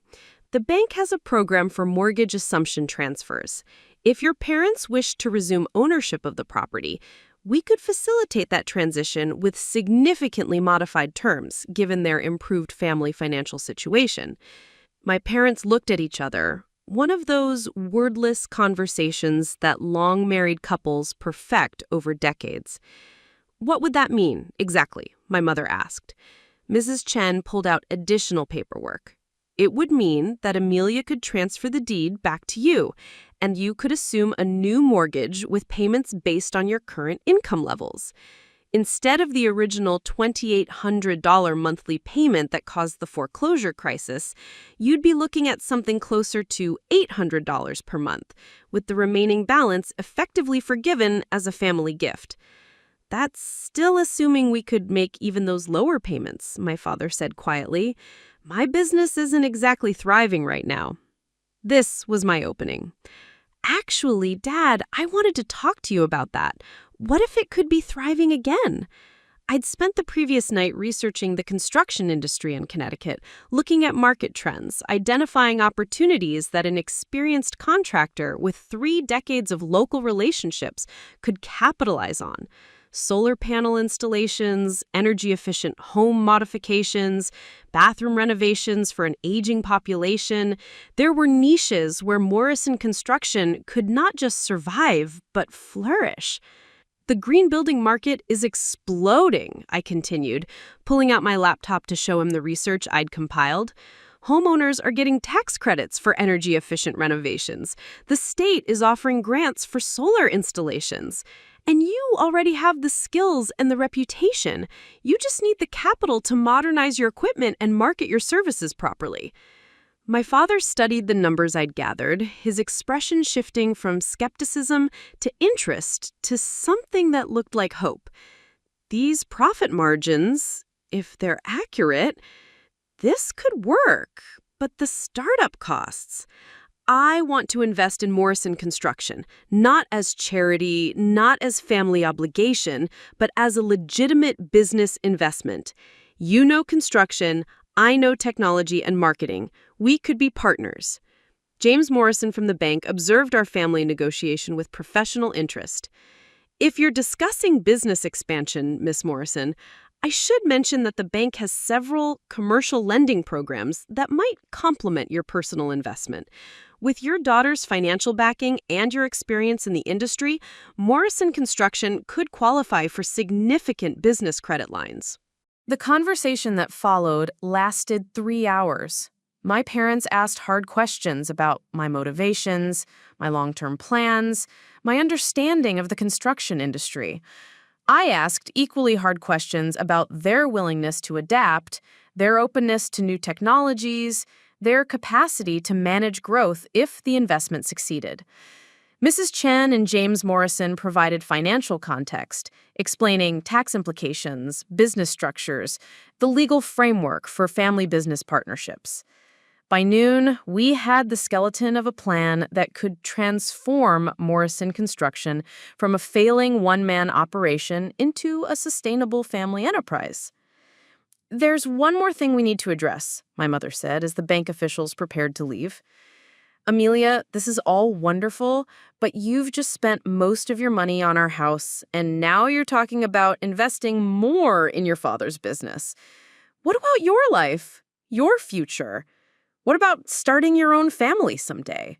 S3: The bank has a program for mortgage assumption transfers. If your parents wish to resume ownership of the property, we could facilitate that transition with significantly modified terms, given their improved family financial situation. My parents looked at each other, one of those wordless conversations that long-married couples perfect over decades. "What would that mean, exactly?" my mother asked. Mrs. Chen pulled out additional paperwork. "It would mean that Amelia could transfer the deed back to you, and you could assume a new mortgage with payments based on your current income levels. Instead of the original $2,800 monthly payment that caused the foreclosure crisis, you'd be looking at something closer to $800 per month, with the remaining balance effectively forgiven as a family gift." "That's still assuming we could make even those lower payments," my father said quietly. "My business isn't exactly thriving right now." This was my opening. "Actually, Dad, I wanted to talk to you about that. What if it could be thriving again?" I'd spent the previous night researching the construction industry in Connecticut, looking at market trends, identifying opportunities that an experienced contractor with 3 decades of local relationships could capitalize on. Solar panel installations, energy-efficient home modifications, bathroom renovations for an aging population. There were niches where Morrison Construction could not just survive, but flourish. "The green building market is exploding," I continued, pulling out my laptop to show him the research I'd compiled.
S1: Homeowners are getting tax credits for energy-efficient renovations. The state is offering grants for solar installations. And you already have the skills and the reputation. You just need the capital to modernize your equipment and market your services properly. My father studied the numbers I'd gathered, his expression shifting from skepticism to interest to something that looked like hope. These profit margins, if they're accurate, this could work. But the startup costs. I want to invest in Morrison Construction, not as charity, not as family obligation, but as a legitimate business investment. You know construction, I know technology and marketing. We could be partners. James Morrison from the bank observed our family negotiation with professional interest. If you're discussing business expansion, Miss Morrison, I should mention that the bank has several commercial lending programs that might complement your personal investment. With your daughter's financial backing and your experience in the industry, Morrison Construction could qualify for significant business credit lines.
S2: The conversation that followed lasted 3 hours. My parents asked hard questions about my motivations, my long-term plans, my understanding of the construction industry. I asked equally hard questions about their willingness to adapt, their openness to new technologies, their capacity to manage growth if the investment succeeded. Mrs. Chen and James Morrison provided financial context, explaining tax implications, business structures, the legal framework for family business partnerships. By noon, we had the skeleton of a plan that could transform Morrison Construction from a failing one-man operation into a sustainable family enterprise. "There's one more thing we need to address," my mother said as the bank officials prepared to leave. "Amelia, this is all wonderful, but you've just spent most of your money on our house, and now you're talking about investing more in your father's business. What about your life, your future? What about starting your own family someday?"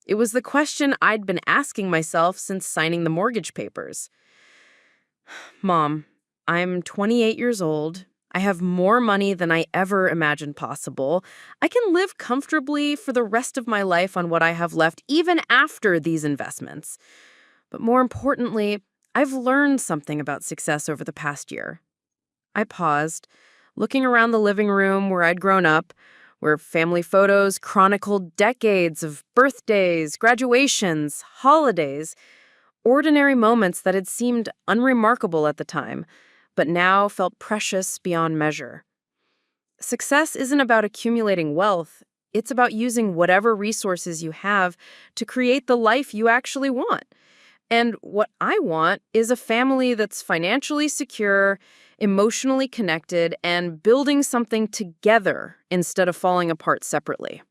S2: It was the question I'd been asking myself since signing the mortgage papers. "Mom, I'm 28 years old. I have more money than I ever imagined possible. I can live comfortably for the rest of my life on what I have left, even after these investments. But more importantly, I've learned something about success over the past year." I paused, looking around the living room where I'd grown up, where family photos chronicled decades of birthdays, graduations, holidays, ordinary moments that had seemed unremarkable at the time, but now felt precious beyond measure. Success isn't about accumulating wealth. It's about using whatever resources you have to create the life you actually want. And what I want is a family that's financially secure, emotionally connected, and building something together instead of falling apart separately.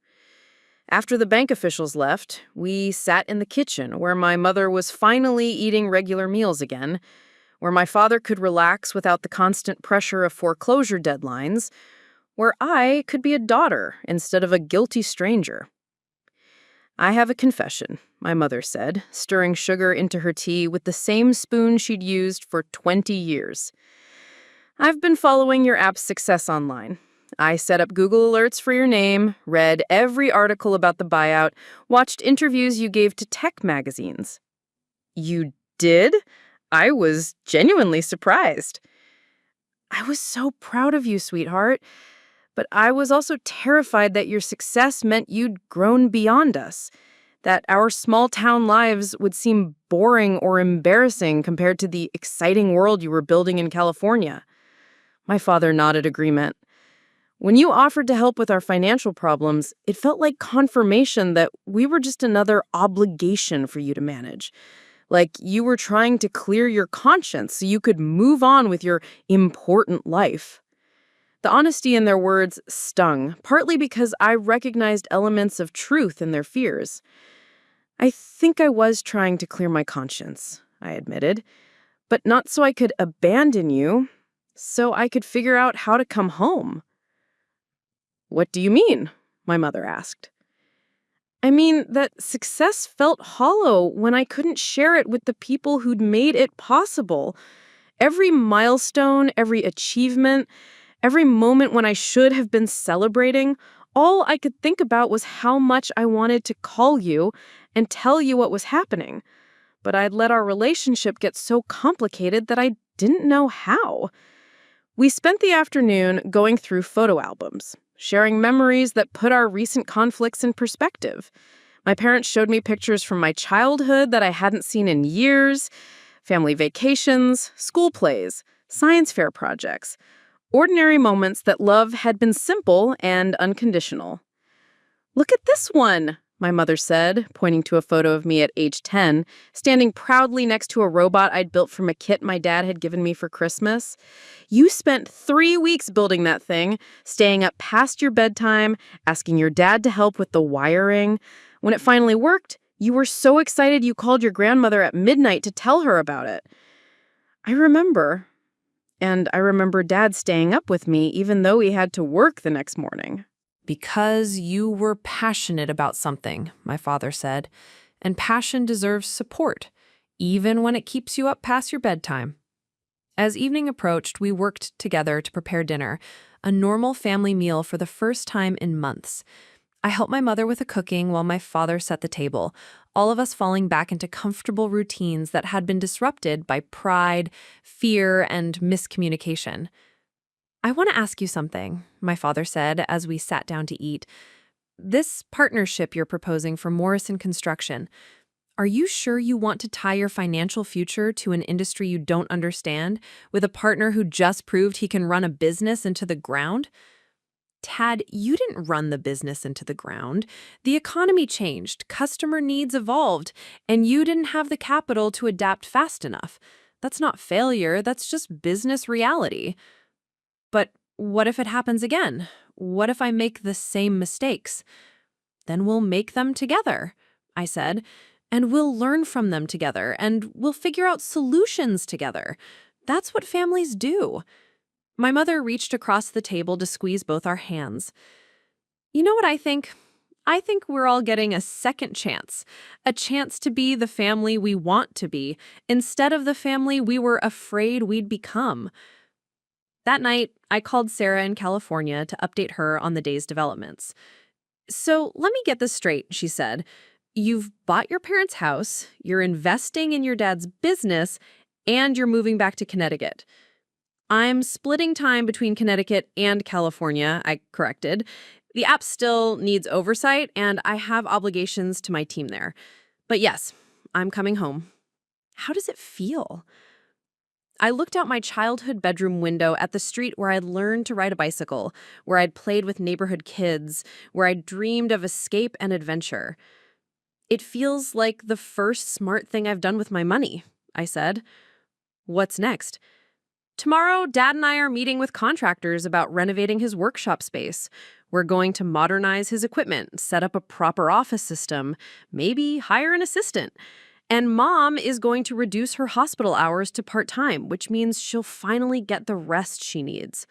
S2: After the bank officials left, we sat in the kitchen where my mother was finally eating regular meals again, where my father could relax without the constant pressure of foreclosure deadlines, where I could be a daughter instead of a guilty stranger. "I have a confession," my mother said, stirring sugar into her tea with the same spoon she'd used for 20 years. "I've been following your app's success online. I set up Google alerts for your name, read every article about the buyout, watched interviews you gave to tech magazines." "You did?" I was genuinely surprised. "I was so proud of you, sweetheart. But I was also terrified that your success meant you'd grown beyond us, that our small-town lives would seem boring or embarrassing compared to the exciting world you were building in California." My father nodded agreement. "When you offered to help with our financial problems, it felt like confirmation that we were just another obligation for you to manage. Like you were trying to clear your conscience so you could move on with your important life." The honesty in their words stung, partly because I recognized elements of truth in their fears. "I think I was trying to clear my conscience," I admitted, "but not so I could abandon you, so I could figure out how to come home." "What do you mean?" my mother asked. "I mean that success felt hollow when I couldn't share it with the people who'd made it possible. Every milestone, every achievement, every moment when I should have been celebrating, all I could think about was how much I wanted to call you and tell you what was happening. But I'd let our relationship get so complicated that I didn't know how. We spent the afternoon going through photo albums, sharing memories that put our recent conflicts in perspective. My parents showed me pictures from my childhood that I hadn't seen in years, family vacations, school plays, science fair projects, ordinary moments that love had been simple and unconditional. "Look at this one," my mother said, pointing to a photo of me at age 10, standing proudly next to a robot I'd built from a kit my dad had given me for Christmas. "You spent 3 weeks building that thing, staying up past your bedtime, asking your dad to help with the wiring. When it finally worked, you were so excited you called your grandmother at midnight to tell her about it." I remember. And I remember Dad staying up with me even though he had to work the next morning.
S1: Because you were passionate about something, my father said, and passion deserves support, even when it keeps you up past your bedtime. As evening approached, we worked together to prepare dinner, a normal family meal for the first time in months. I helped my mother with the cooking while my father set the table, all of us falling back into comfortable routines that had been disrupted by pride, fear, and miscommunication. "I want to ask you something," my father said as we sat down to eat. "This partnership you're proposing for Morrison Construction, are you sure you want to tie your financial future to an industry you don't understand, with a partner who just proved he can run a business into the ground?" "Tad, you didn't run the business into the ground. The economy changed, customer needs evolved, and you didn't have the capital to adapt fast enough. That's not failure, that's just business reality." "But what if it happens again? What if I make the same mistakes?" "Then we'll make them together," I said, "and we'll learn from them together, and we'll figure out solutions together. That's what families do." My mother reached across the table to squeeze both our hands. "You know what I think? I think we're all getting a second chance, a chance to be the family we want to be, instead of the family we were afraid we'd become." That night, I called Sarah in California to update her on the day's developments. "So let me get this straight," she said. "You've bought your parents' house, you're investing in your dad's business, and you're moving back to Connecticut." "I'm splitting time between Connecticut and California," I corrected. "The app still needs oversight, and I have obligations to my team there. But yes, I'm coming home." "How does it feel?" I looked out my childhood bedroom window at the street where I'd learned to ride a bicycle, where I'd played with neighborhood kids, where I'd dreamed of escape and adventure. "It feels like the first smart thing I've done with my money," I said. "What's next?" "Tomorrow, Dad and I are meeting with contractors about renovating his workshop space. We're going to modernize his equipment, set up a proper office system, maybe hire an assistant. And Mom is going to reduce her hospital hours to part-time, which means she'll finally get the rest she needs."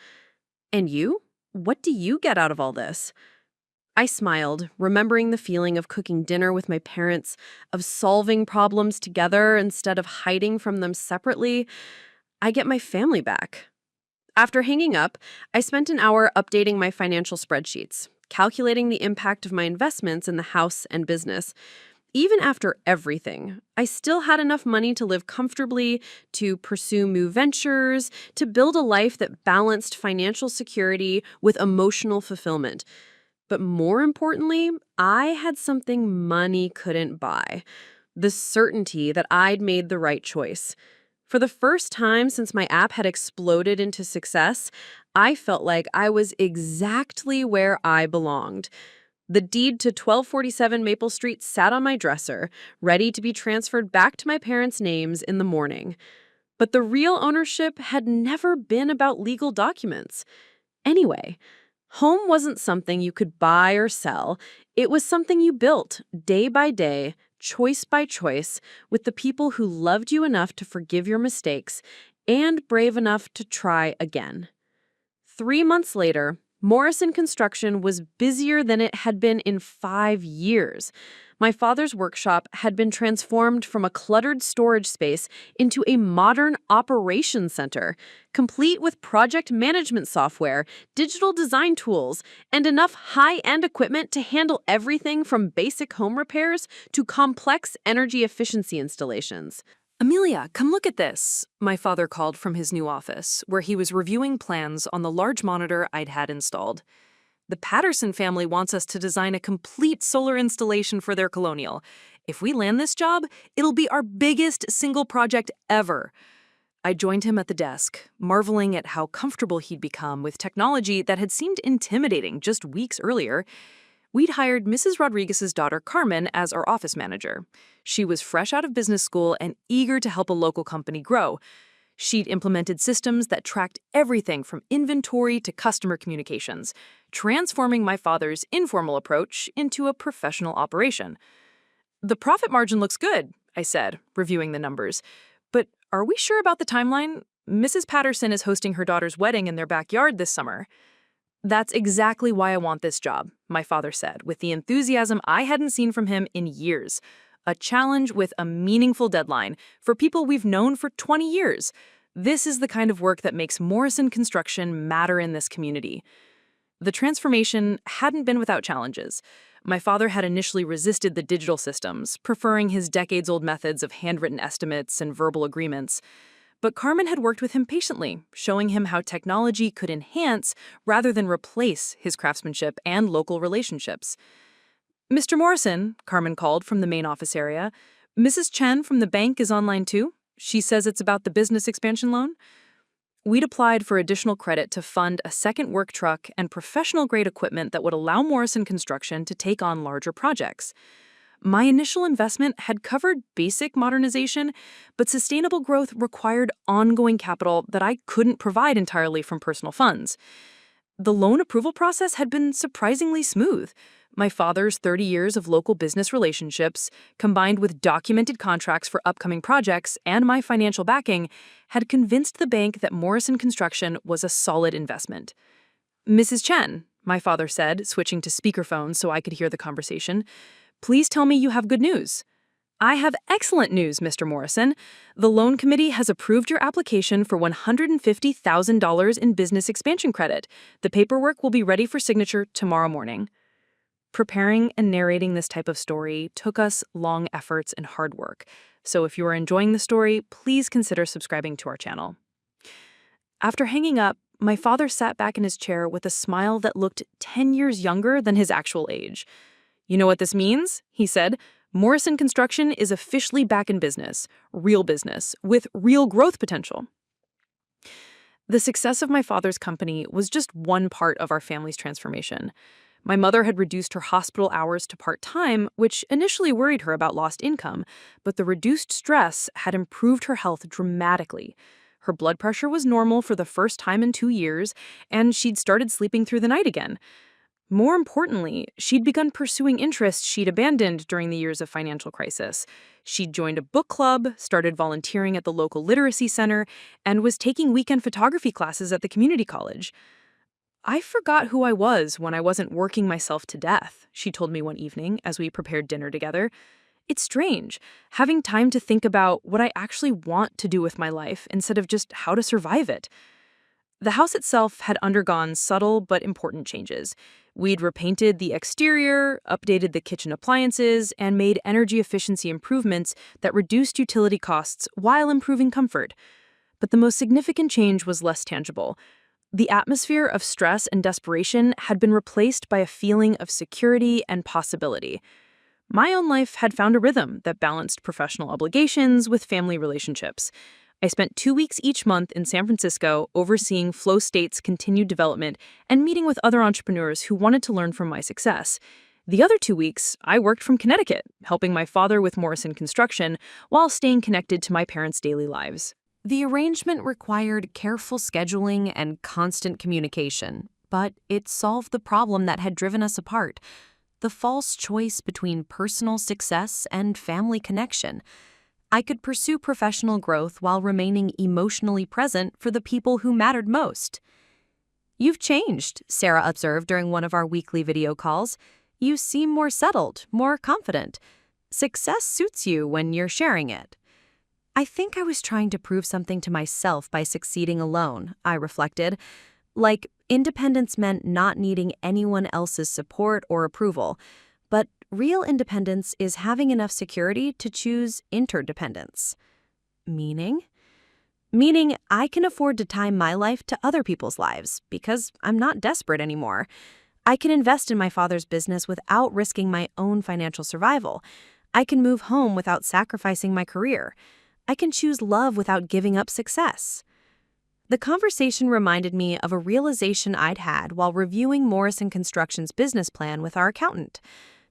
S1: "And you? What do you get out of all this?" I smiled, remembering the feeling of cooking dinner with my parents, of solving problems together instead of hiding from them separately. I get my family back. After hanging up, I spent an hour updating my financial spreadsheets, calculating the impact of my investments in the house and business. Even after everything, I still had enough money to live comfortably, to pursue new ventures, to build a life that balanced financial security with emotional fulfillment. But more importantly, I had something money couldn't buy: the certainty that I'd made the right choice. For the first time since my app had exploded into success, I felt like I was exactly where I belonged. The deed to 1247 Maple Street sat on my dresser, ready to be transferred back to my parents' names in the morning. But the real ownership had never been about legal documents. Anyway, home wasn't something you could buy or sell. It was something you built, day by day, choice by choice, with the people who loved you enough to forgive your mistakes and brave enough to try again. 3 months later, Morrison Construction was busier than it had been in 5 years. My father's workshop had been transformed from a cluttered storage space into a modern operations center, complete with project management software, digital design tools, and enough high-end equipment to handle everything from basic home repairs to complex energy efficiency installations.
S2: Amelia, come look at this, my father called from his new office, where he was reviewing plans on the large monitor I'd had installed. The Patterson family wants us to design a complete solar installation for their colonial. If we land this job, it'll be our biggest single project ever. I joined him at the desk, marveling at how comfortable he'd become with technology that had seemed intimidating just weeks earlier. We'd hired Mrs. Rodriguez's daughter, Carmen, as our office manager. She was fresh out of business school and eager to help a local company grow. She'd implemented systems that tracked everything from inventory to customer communications, transforming my father's informal approach into a professional operation. The profit margin looks good, I said, reviewing the numbers. But are we sure about the timeline? Mrs. Patterson is hosting her daughter's wedding in their backyard this summer. That's exactly why I want this job, my father said, with the enthusiasm I hadn't seen from him in years. A challenge with a meaningful deadline for people we've known for 20 years. This is the kind of work that makes Morrison Construction matter in this community. The transformation hadn't been without challenges. My father had initially resisted the digital systems, preferring his decades-old methods of handwritten estimates and verbal agreements. But Carmen had worked with him patiently, showing him how technology could enhance rather than replace his craftsmanship and local relationships. Mr. Morrison, Carmen called from the main office area. Mrs. Chen from the bank is online too. She says it's about the business expansion loan. We'd applied for additional credit to fund a second work truck and professional-grade equipment that would allow Morrison Construction to take on larger projects. My initial investment had covered basic modernization, but sustainable growth required ongoing capital that I couldn't provide entirely from personal funds. The loan approval process had been surprisingly smooth. My father's 30 years of local business relationships, combined with documented contracts for upcoming projects and my financial backing, had convinced the bank that Morrison Construction was a solid investment. Mrs. Chen, my father said, switching to speakerphone so I could hear the conversation, please tell me you have good news. I have excellent news, Mr. Morrison. The loan committee has approved your application for $150,000 in business expansion credit. The paperwork will be ready for signature tomorrow morning. Preparing and narrating this type of story took us long efforts and hard work. So if you are enjoying the story, please consider subscribing to our channel. After hanging up, my father sat back in his chair with a smile that looked 10 years younger than his actual age. You know what this means? He said. Morrison Construction is officially back in business, with real growth potential. The success of my father's company was just one part of our family's transformation. My mother had reduced her hospital hours to part-time, which initially worried her about lost income, but the reduced stress had improved her health dramatically. Her blood pressure was normal for the first time in 2 years, and she'd started sleeping through the night again. More importantly, she'd begun pursuing interests she'd abandoned during the years of financial crisis. She'd joined a book club, started volunteering at the local literacy center, and was taking weekend photography classes at the community college. I forgot who I was when I wasn't working myself to death, she told me one evening as we prepared dinner together. It's strange, having time to think about what I actually want to do with my life instead of just how to survive it. The house itself had undergone subtle but important changes. We'd repainted the exterior, updated the kitchen appliances, and made energy efficiency improvements that reduced utility costs while improving comfort. But the most significant change was less tangible. The atmosphere of stress and desperation had been replaced by a feeling of security and possibility. My own life had found a rhythm that balanced professional obligations with family relationships. I spent 2 weeks each month in San Francisco overseeing Flow State's continued development and meeting with other entrepreneurs who wanted to learn from my success. The other 2 weeks, I worked from Connecticut, helping my father with Morrison Construction while staying connected to my parents' daily lives.
S3: The arrangement required careful scheduling and constant communication, but it solved the problem that had driven us apart, the false choice between personal success and family connection. I could pursue professional growth while remaining emotionally present for the people who mattered most.
S1: "You've changed," Sarah observed during one of our weekly video calls. "You seem more settled, more confident. Success suits you when you're sharing it." I think I was trying to prove something to myself by succeeding alone, I reflected. Like, independence meant not needing anyone else's support or approval. But real independence is having enough security to choose interdependence. Meaning? Meaning I can afford to tie my life to other people's lives because I'm not desperate anymore. I can invest in my father's business without risking my own financial survival. I can move home without sacrificing my career. I can choose love without giving up success. The conversation reminded me of a realization I'd had while reviewing Morrison Construction's business plan with our accountant.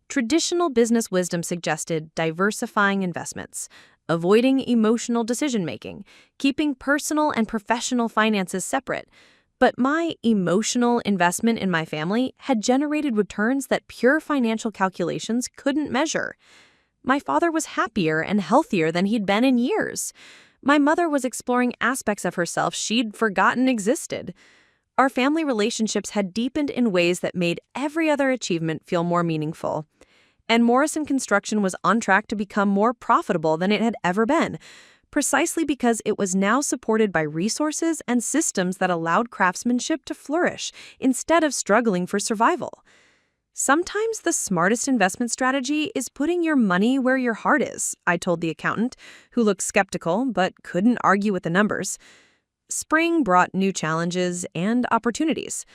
S1: Traditional business wisdom suggested diversifying investments, avoiding emotional decision-making, keeping personal and professional finances separate. But my emotional investment in my family had generated returns that pure financial calculations couldn't measure. My father was happier and healthier than he'd been in years. My mother was exploring aspects of herself she'd forgotten existed. Our family relationships had deepened in ways that made every other achievement feel more meaningful. And Morrison Construction was on track to become more profitable than it had ever been, precisely because it was now supported by resources and systems that allowed craftsmanship to flourish instead of struggling for survival. Sometimes the smartest investment strategy is putting your money where your heart is, I told the accountant, who looked skeptical but couldn't argue with the numbers. Spring brought new challenges and opportunities.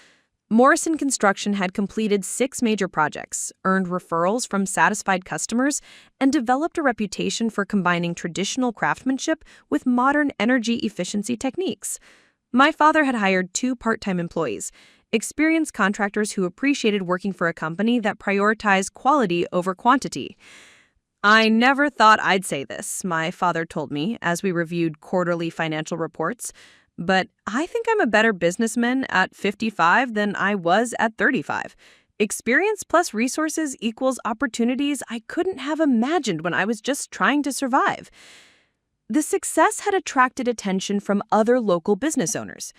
S1: Morrison Construction had completed 6 major projects, earned referrals from satisfied customers, and developed a reputation for combining traditional craftsmanship with modern energy efficiency techniques. My father had hired 2 part-time employees, experienced contractors who appreciated working for a company that prioritized quality over quantity. "I never thought I'd say this," my father told me as we reviewed quarterly financial reports, "but I think I'm a better businessman at 55 than I was at 35. Experience plus resources equals opportunities I couldn't have imagined when I was just trying to survive." The success had attracted attention from other local business owners.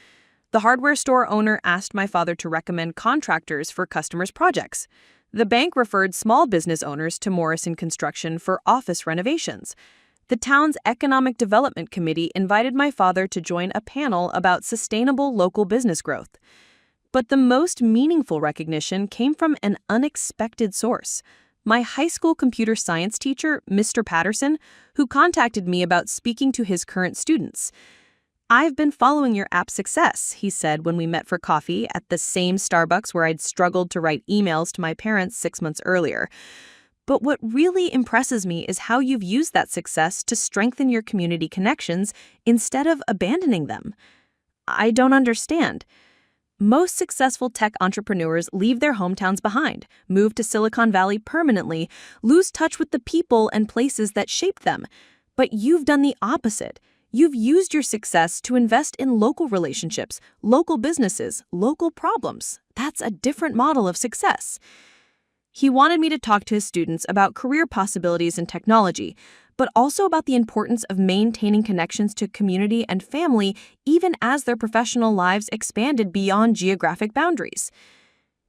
S1: The hardware store owner asked my father to recommend contractors for customers' projects. The bank referred small business owners to Morrison Construction for office renovations. The town's Economic Development Committee invited my father to join a panel about sustainable local business growth. But the most meaningful recognition came from an unexpected source. My high school computer science teacher, Mr. Patterson, who contacted me about speaking to his current students. "I've been following your app's success," he said when we met for coffee at the same Starbucks where I'd struggled to write emails to my parents 6 months earlier. "But what really impresses me is how you've used that success to strengthen your community connections instead of abandoning them." "I don't understand." Most successful tech entrepreneurs leave their hometowns behind, move to Silicon Valley permanently, lose touch with the people and places that shaped them. But you've done the opposite. You've used your success to invest in local relationships, local businesses, local problems. That's a different model of success. He wanted me to talk to his students about career possibilities in technology, but also about the importance of maintaining connections to community and family even as their professional lives expanded beyond geographic boundaries.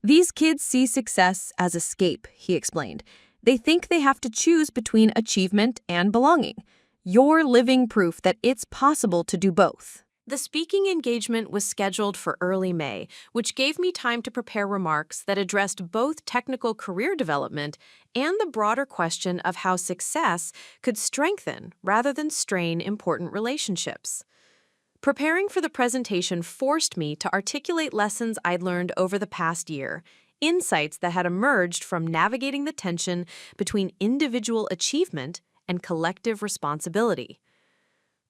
S1: "These kids see success as escape," he explained. "They think they have to choose between achievement and belonging. You're living proof that it's possible to do both." The speaking engagement was scheduled for early May, which gave me time to prepare remarks that addressed both technical career development and the broader question of how success could strengthen rather than strain important relationships. Preparing for the presentation forced me to articulate lessons I'd learned over the past year, insights that had emerged from navigating the tension between individual achievement and collective responsibility.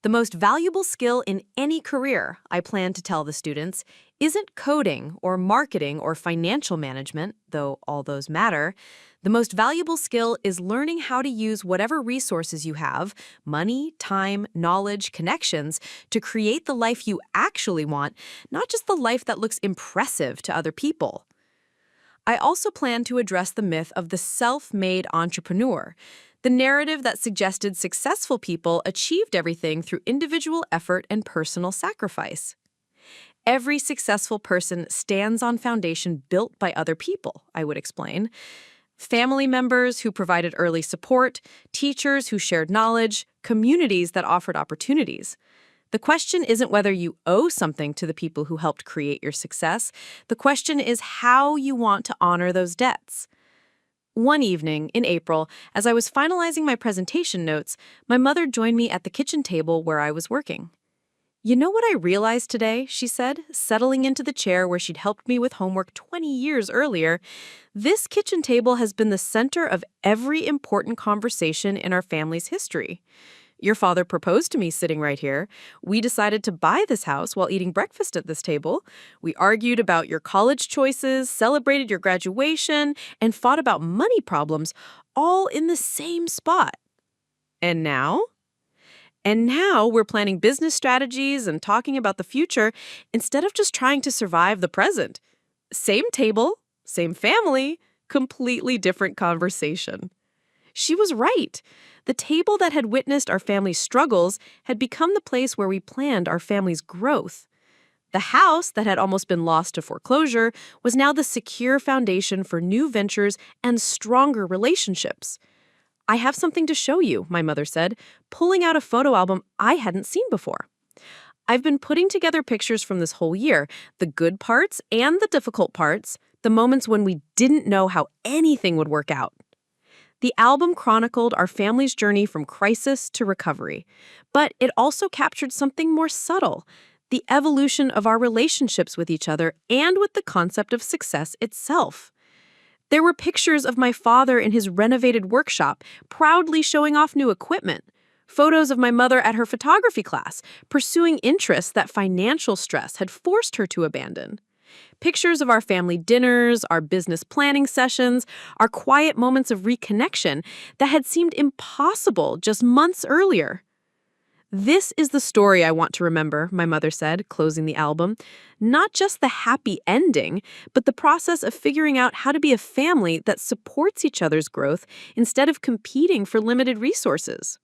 S1: The most valuable skill in any career, I plan to tell the students, isn't coding or marketing or financial management, though all those matter. The most valuable skill is learning how to use whatever resources you have, money, time, knowledge, connections, to create the life you actually want, not just the life that looks impressive to other people. I also plan to address the myth of the self-made entrepreneur, the narrative that suggested successful people achieved everything through individual effort and personal sacrifice. Every successful person stands on foundation built by other people, I would explain. Family members who provided early support, teachers who shared knowledge, communities that offered opportunities. The question isn't whether you owe something to the people who helped create your success. The question is how you want to honor those debts. One evening in April, as I was finalizing my presentation notes, my mother joined me at the kitchen table where I was working. "You know what I realized today?" she said, settling into the chair where she'd helped me with homework 20 years earlier. "This kitchen table has been the center of every important conversation in our family's history. Your father proposed to me sitting right here. We decided to buy this house while eating breakfast at this table. We argued about your college choices, celebrated your graduation, and fought about money problems, all in the same spot. And now? And now we're planning business strategies and talking about the future instead of just trying to survive the present. Same table, same family, completely different conversation." She was right. The table that had witnessed our family's struggles had become the place where we planned our family's growth. The house that had almost been lost to foreclosure was now the secure foundation for new ventures and stronger relationships. "I have something to show you," my mother said, pulling out a photo album I hadn't seen before. "I've been putting together pictures from this whole year, the good parts and the difficult parts, the moments when we didn't know how anything would work out." The album chronicled our family's journey from crisis to recovery, but it also captured something more subtle, the evolution of our relationships with each other and with the concept of success itself. There were pictures of my father in his renovated workshop, proudly showing off new equipment, photos of my mother at her photography class, pursuing interests that financial stress had forced her to abandon. Pictures of our family dinners, our business planning sessions, our quiet moments of reconnection that had seemed impossible just months earlier. "This is the story I want to remember," my mother said, closing the album. "Not just the happy ending, but the process of figuring out how to be a family that supports each other's growth instead of competing for limited resources."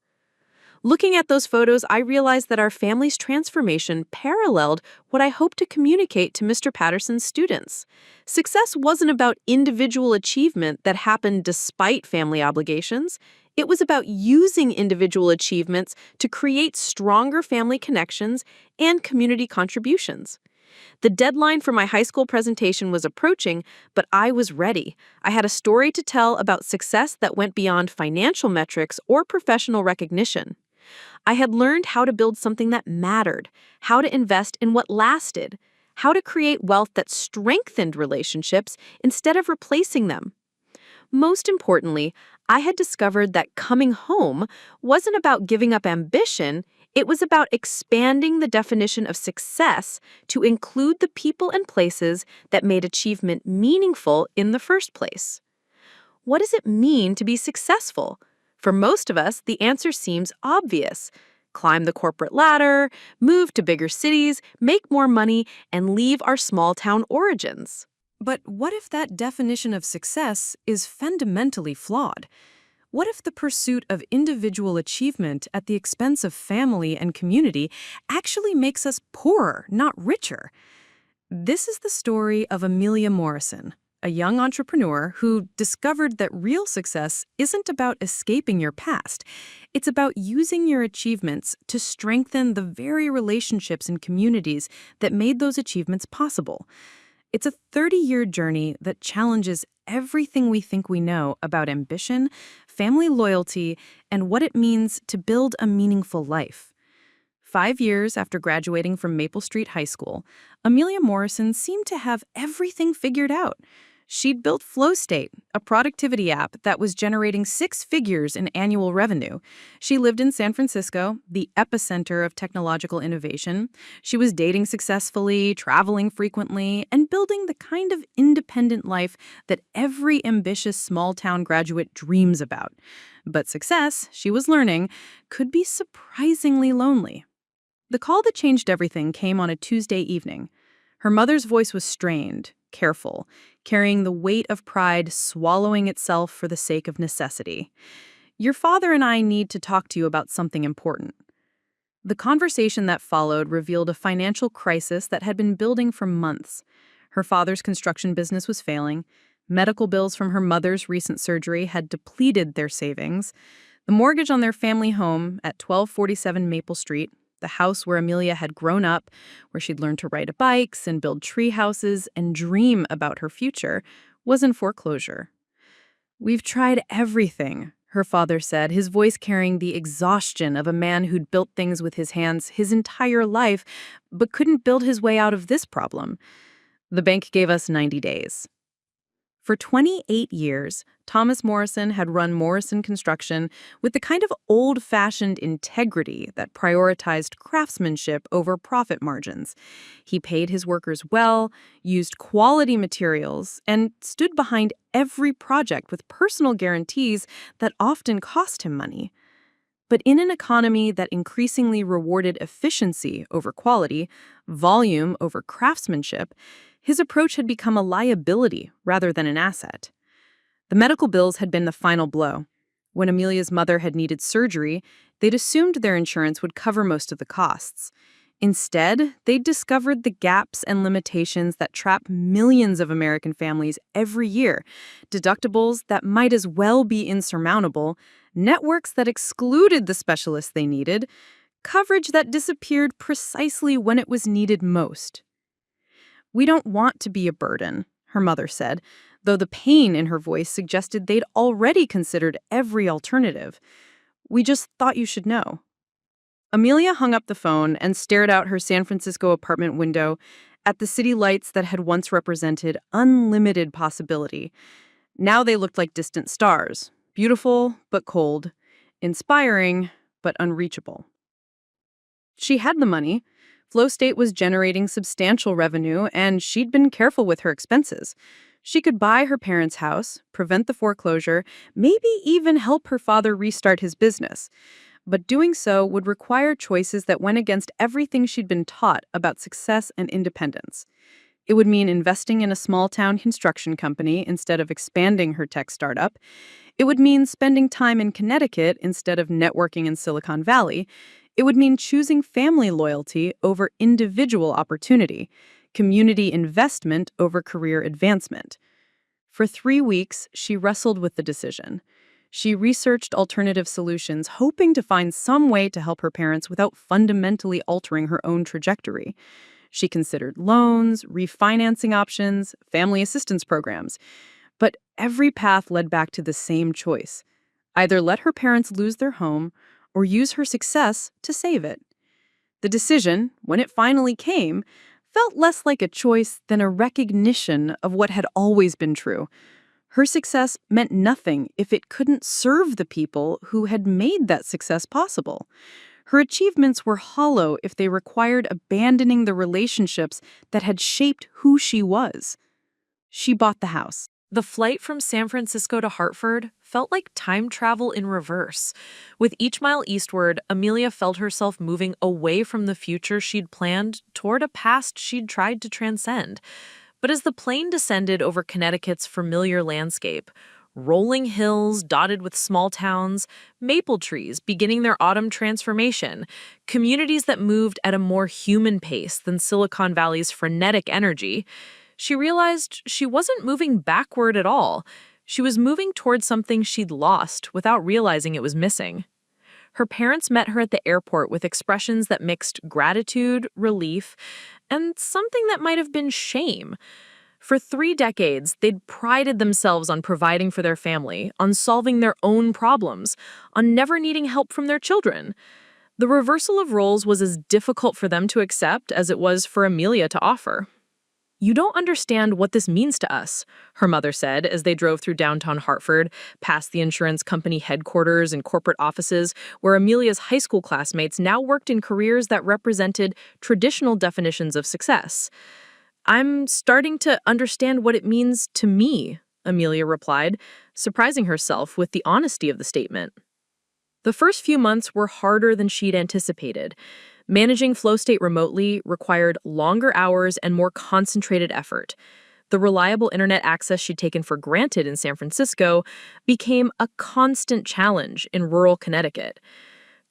S1: Looking at those photos, I realized that our family's transformation paralleled what I hoped to communicate to Mr. Patterson's students. Success wasn't about individual achievement that happened despite family obligations. It was about using individual achievements to create stronger family connections and community contributions. The deadline for my high school presentation was approaching, but I was ready. I had a story to tell about success that went beyond financial metrics or professional recognition. I had learned how to build something that mattered, how to invest in what lasted, how to create wealth that strengthened relationships instead of replacing them. Most importantly, I had discovered that coming home wasn't about giving up ambition, it was about expanding the definition of success to include the people and places that made achievement meaningful in the first place. What does it mean to be successful? For most of us, the answer seems obvious. Climb the corporate ladder, move to bigger cities, make more money, and leave our small-town origins.
S2: But what if that definition of success is fundamentally flawed? What if the pursuit of individual achievement at the expense of family and community actually makes us poorer, not richer? This is the story of Amelia Morrison, a young entrepreneur who discovered that real success isn't about escaping your past. It's about using your achievements to strengthen the very relationships and communities that made those achievements possible. It's a 30-year journey that challenges everything we think we know about ambition, family loyalty, and what it means to build a meaningful life. 5 years after graduating from Maple Street High School, Amelia Morrison seemed to have everything figured out. She'd built FlowState, a productivity app that was generating 6 figures in annual revenue. She lived in San Francisco, the epicenter of technological innovation. She was dating successfully, traveling frequently, and building the kind of independent life that every ambitious small-town graduate dreams about. But success, she was learning, could be surprisingly lonely. The call that changed everything came on a Tuesday evening. Her mother's voice was strained, careful, carrying the weight of pride swallowing itself for the sake of necessity. "Your father and I need to talk to you about something important." The conversation that followed revealed a financial crisis that had been building for months. Her father's construction business was failing. Medical bills from her mother's recent surgery had depleted their savings. The mortgage on their family home at 1247 Maple Street, the house where Amelia had grown up, where she'd learned to ride bikes and build tree houses and dream about her future, was in foreclosure. "We've tried everything," her father said, his voice carrying the exhaustion of a man who'd built things with his hands his entire life, but couldn't build his way out of this problem. "The bank gave us 90 days. For 28 years, Thomas Morrison had run Morrison Construction with the kind of old-fashioned integrity that prioritized craftsmanship over profit margins. He paid his workers well, used quality materials, and stood behind every project with personal guarantees that often cost him money. But in an economy that increasingly rewarded efficiency over quality, volume over craftsmanship, his approach had become a liability rather than an asset. The medical bills had been the final blow. When Amelia's mother had needed surgery, they'd assumed their insurance would cover most of the costs. Instead, they'd discovered the gaps and limitations that trap millions of American families every year, deductibles that might as well be insurmountable, networks that excluded the specialists they needed, coverage that disappeared precisely when it was needed most. "We don't want to be a burden," her mother said, though the pain in her voice suggested they'd already considered every alternative. "We just thought you should know." Amelia hung up the phone and stared out her San Francisco apartment window at the city lights that had once represented unlimited possibility. Now they looked like distant stars, beautiful but cold, inspiring but unreachable. She had the money. Flow State was generating substantial revenue, and she'd been careful with her expenses. She could buy her parents' house, prevent the foreclosure, maybe even help her father restart his business. But doing so would require choices that went against everything she'd been taught about success and independence. It would mean investing in a small-town construction company instead of expanding her tech startup. It would mean spending time in Connecticut instead of networking in Silicon Valley. It would mean choosing family loyalty over individual opportunity, community investment over career advancement. For 3 weeks, she wrestled with the decision. She researched alternative solutions, hoping to find some way to help her parents without fundamentally altering her own trajectory. She considered loans, refinancing options, family assistance programs. But every path led back to the same choice: either let her parents lose their home or use her success to save it. The decision, when it finally came, felt less like a choice than a recognition of what had always been true. Her success meant nothing if it couldn't serve the people who had made that success possible. Her achievements were hollow if they required abandoning the relationships that had shaped who she was. She bought the house.
S1: The flight from San Francisco to Hartford felt like time travel in reverse. With each mile eastward, Amelia felt herself moving away from the future she'd planned toward a past she'd tried to transcend. But as the plane descended over Connecticut's familiar landscape, rolling hills dotted with small towns, maple trees beginning their autumn transformation, communities that moved at a more human pace than Silicon Valley's frenetic energy, she realized she wasn't moving backward at all. She was moving towards something she'd lost without realizing it was missing. Her parents met her at the airport with expressions that mixed gratitude, relief, and something that might have been shame. For 3 decades, they'd prided themselves on providing for their family, on solving their own problems, on never needing help from their children. The reversal of roles was as difficult for them to accept as it was for Amelia to offer. "You don't understand what this means to us," her mother said as they drove through downtown Hartford, past the insurance company headquarters and corporate offices, where Amelia's high school classmates now worked in careers that represented traditional definitions of success. "I'm starting to understand what it means to me," Amelia replied, surprising herself with the honesty of the statement. The first few months were harder than she'd anticipated. Managing Flow State remotely required longer hours and more concentrated effort. The reliable internet access she'd taken for granted in San Francisco became a constant challenge in rural Connecticut.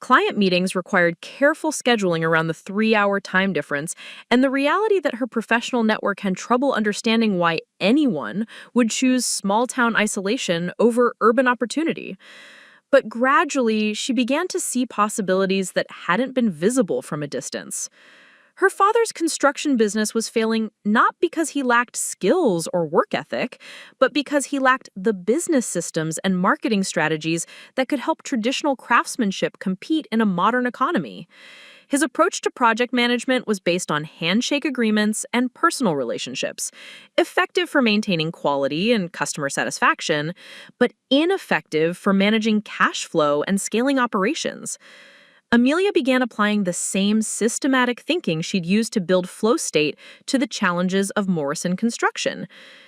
S2: Client meetings required careful scheduling around the 3-hour time difference and the reality that her professional network had trouble understanding why anyone would choose small-town isolation over urban opportunity. But gradually, she began to see possibilities that hadn't been visible from a distance. Her father's construction business was failing not because he lacked skills or work ethic, but because he lacked the business systems and marketing strategies that could help traditional craftsmanship compete in a modern economy. His approach to project management was based on handshake agreements and personal relationships, effective for maintaining quality and customer satisfaction, but ineffective for managing cash flow and scaling operations. Amelia began applying the same systematic thinking she'd used to build Flow State to the challenges of Morrison construction.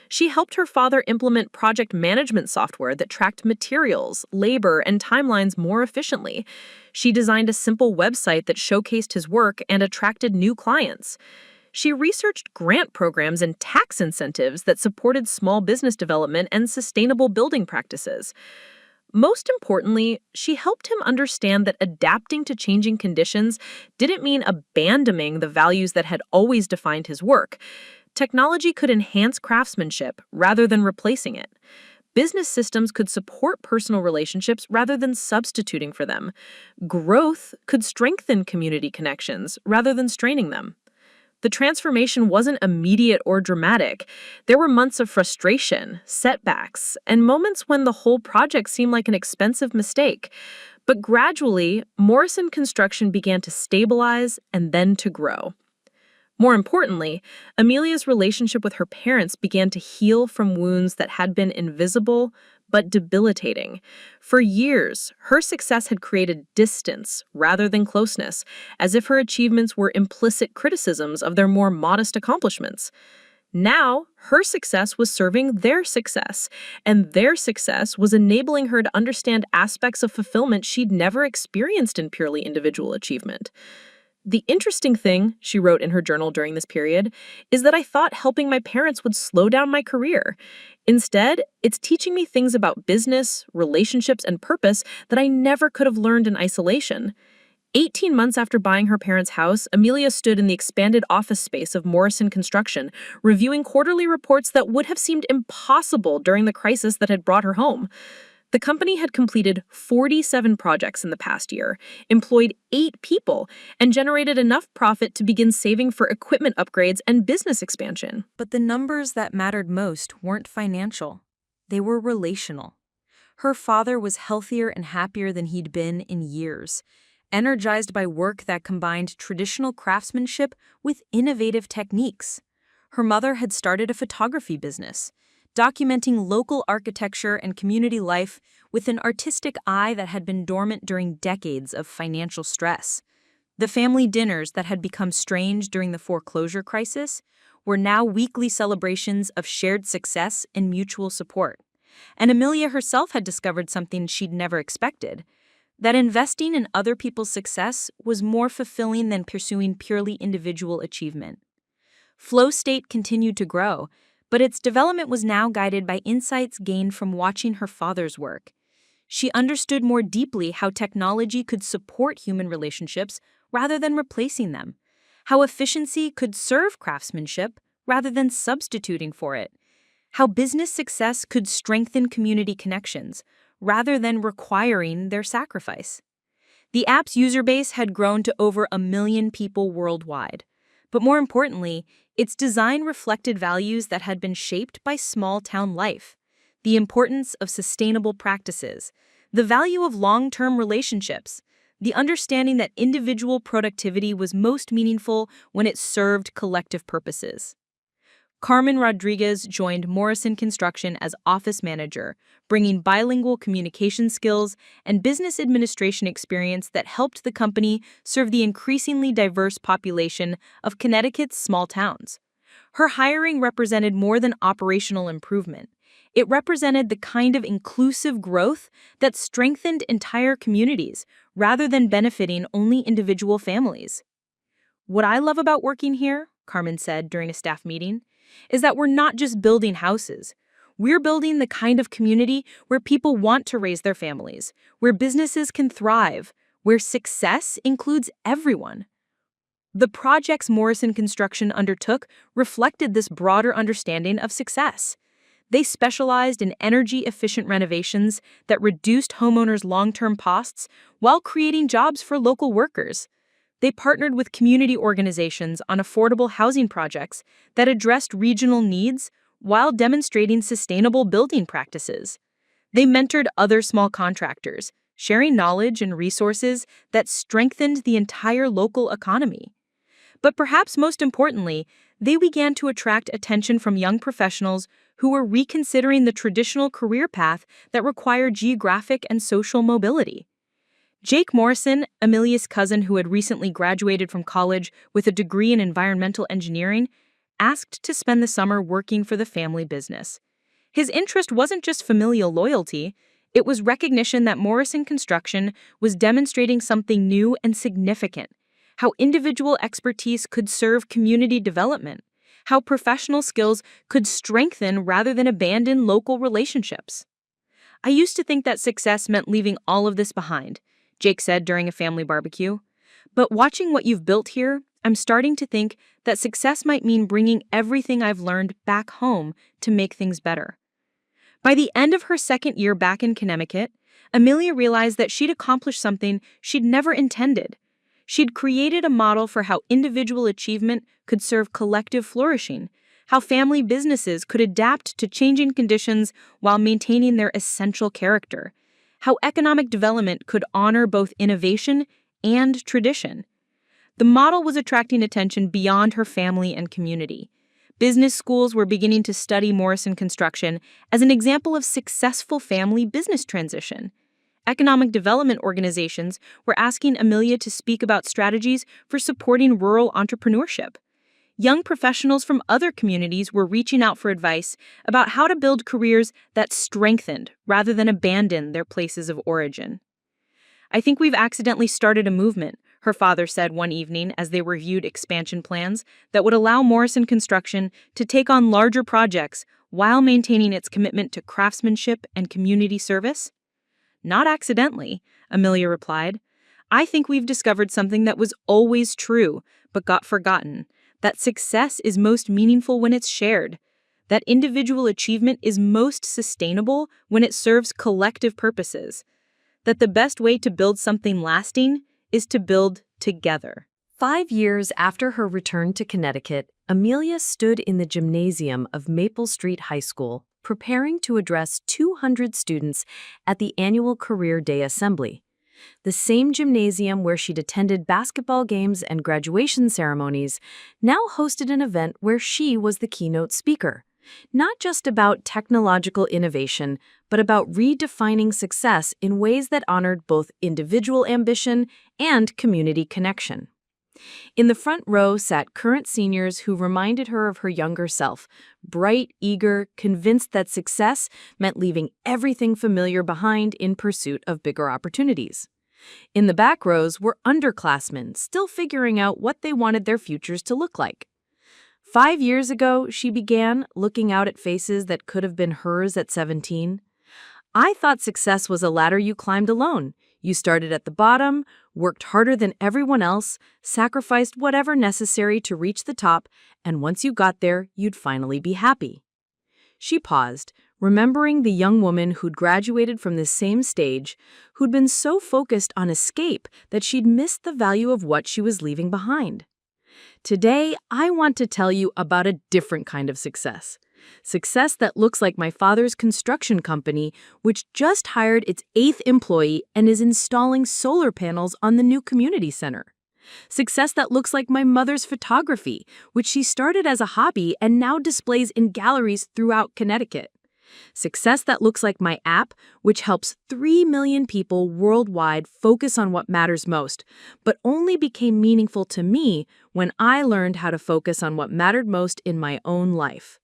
S2: She helped her father implement project management software that tracked materials, labor, and timelines more efficiently. She designed a simple website that showcased his work and attracted new clients. She researched grant programs and tax incentives that supported small business development and sustainable building practices. Most importantly, she helped him understand that adapting to changing conditions didn't mean abandoning the values that had always defined his work. Technology could enhance craftsmanship rather than replacing it. Business systems could support personal relationships rather than substituting for them. Growth could strengthen community connections rather than straining them. The transformation wasn't immediate or dramatic. There were months of frustration, setbacks, and moments when the whole project seemed like an expensive mistake. But gradually, Morrison Construction began to stabilize and then to grow. More importantly, Amelia's relationship with her parents began to heal from wounds that had been invisible but debilitating. For years, her success had created distance rather than closeness, as if her achievements were implicit criticisms of their more modest accomplishments. Now, her success was serving their success, and their success was enabling her to understand aspects of fulfillment she'd never experienced in purely individual achievement. The interesting thing, she wrote in her journal during this period, is that I thought helping my parents would slow down my career. Instead, it's teaching me things about business, relationships, and purpose that I never could have learned in isolation. 18 months after buying her parents' house, Amelia stood in the expanded office space of Morrison Construction, reviewing quarterly reports that would have seemed impossible during the crisis that had brought her home. The company had completed 47 projects in the past year, employed 8 people, and generated enough profit to begin saving for equipment upgrades and business expansion.
S3: But the numbers that mattered most weren't financial. They were relational. Her father was healthier and happier than he'd been in years, energized by work that combined traditional craftsmanship with innovative techniques. Her mother had started a photography business, documenting local architecture and community life with an artistic eye that had been dormant during decades of financial stress. The family dinners that had become strange during the foreclosure crisis were now weekly celebrations of shared success and mutual support. And Amelia herself had discovered something she'd never expected, that investing in other people's success was more fulfilling than pursuing purely individual achievement. Flow State continued to grow, but its development was now guided by insights gained from watching her father's work. She understood more deeply how technology could support human relationships rather than replacing them, how efficiency could serve craftsmanship rather than substituting for it, how business success could strengthen community connections rather than requiring their sacrifice. The app's user base had grown to over 1 million people worldwide. But more importantly, its design reflected values that had been shaped by small-town life: the importance of sustainable practices, the value of long-term relationships, the understanding that individual productivity was most meaningful when it served collective purposes. Carmen Rodriguez joined Morrison Construction as office manager, bringing bilingual communication skills and business administration experience that helped the company serve the increasingly diverse population of Connecticut's small towns. Her hiring represented more than operational improvement. It represented the kind of inclusive growth that strengthened entire communities rather than benefiting only individual families. "What I love about working here," Carmen said during a staff meeting, "is that we're not just building houses. We're building the kind of community where people want to raise their families, where businesses can thrive,
S2: where success includes everyone. The projects Morrison Construction undertook reflected this broader understanding of success. They specialized in energy-efficient renovations that reduced homeowners' long-term costs while creating jobs for local workers. They partnered with community organizations on affordable housing projects that addressed regional needs while demonstrating sustainable building practices. They mentored other small contractors, sharing knowledge and resources that strengthened the entire local economy. But perhaps most importantly, they began to attract attention from young professionals who were reconsidering the traditional career path that required geographic and social mobility. Jake Morrison, Amelia's cousin who had recently graduated from college with a degree in environmental engineering, asked to spend the summer working for the family business. His interest wasn't just familial loyalty, it was recognition that Morrison Construction was demonstrating something new and significant, how individual expertise could serve community development, how professional skills could strengthen rather than abandon local relationships. I used to think that success meant leaving all of this behind, Jake said during a family barbecue. But watching what you've built here, I'm starting to think that success might mean bringing everything I've learned back home to make things better. By the end of her second year back in Connecticut, Amelia realized that she'd accomplished something she'd never intended. She'd created a model for how individual achievement could serve collective flourishing, how family businesses could adapt to changing conditions while maintaining their essential character, how economic development could honor both innovation and tradition. The model was attracting attention beyond her family and community. Business schools were beginning to study Morrison Construction as an example of successful family business transition. Economic development organizations were asking Amelia to speak about strategies for supporting rural entrepreneurship. Young professionals from other communities were reaching out for advice about how to build careers that strengthened rather than abandoned their places of origin. "I think we've accidentally started a movement," her father said one evening as they reviewed expansion plans that would allow Morrison Construction to take on larger projects while maintaining its commitment to craftsmanship and community service. "Not accidentally," Amelia replied. "I think we've discovered something that was always true, but got forgotten, that success is most meaningful when it's shared, that individual achievement is most sustainable when it serves collective purposes, that the best way to build something lasting is to build together."
S1: 5 years after her return to Connecticut, Amelia stood in the gymnasium of Maple Street High School, preparing to address 200 students at the annual Career Day Assembly. The same gymnasium where she'd attended basketball games and graduation ceremonies now hosted an event where she was the keynote speaker. Not just about technological innovation, but about redefining success in ways that honored both individual ambition and community connection. In the front row sat current seniors who reminded her of her younger self, bright, eager, convinced that success meant leaving everything familiar behind in pursuit of bigger opportunities. In the back rows were underclassmen still figuring out what they wanted their futures to look like. 5 years ago, she began looking out at faces that could have been hers at 17. "I thought success was a ladder you climbed alone. You started at the bottom, worked harder than everyone else, sacrificed whatever necessary to reach the top, and once you got there, you'd finally be happy." She paused, remembering the young woman who'd graduated from this same stage, who'd been so focused on escape that she'd missed the value of what she was leaving behind. Today, I want to tell you about a different kind of success. Success that looks like my father's construction company, which just hired its 8th employee and is installing solar panels on the new community center. Success that looks like my mother's photography, which she started as a hobby and now displays in galleries throughout Connecticut. Success that looks like my app, which helps 3 million people worldwide focus on what matters most, but only became meaningful to me when I learned how to focus on what mattered most in my own life.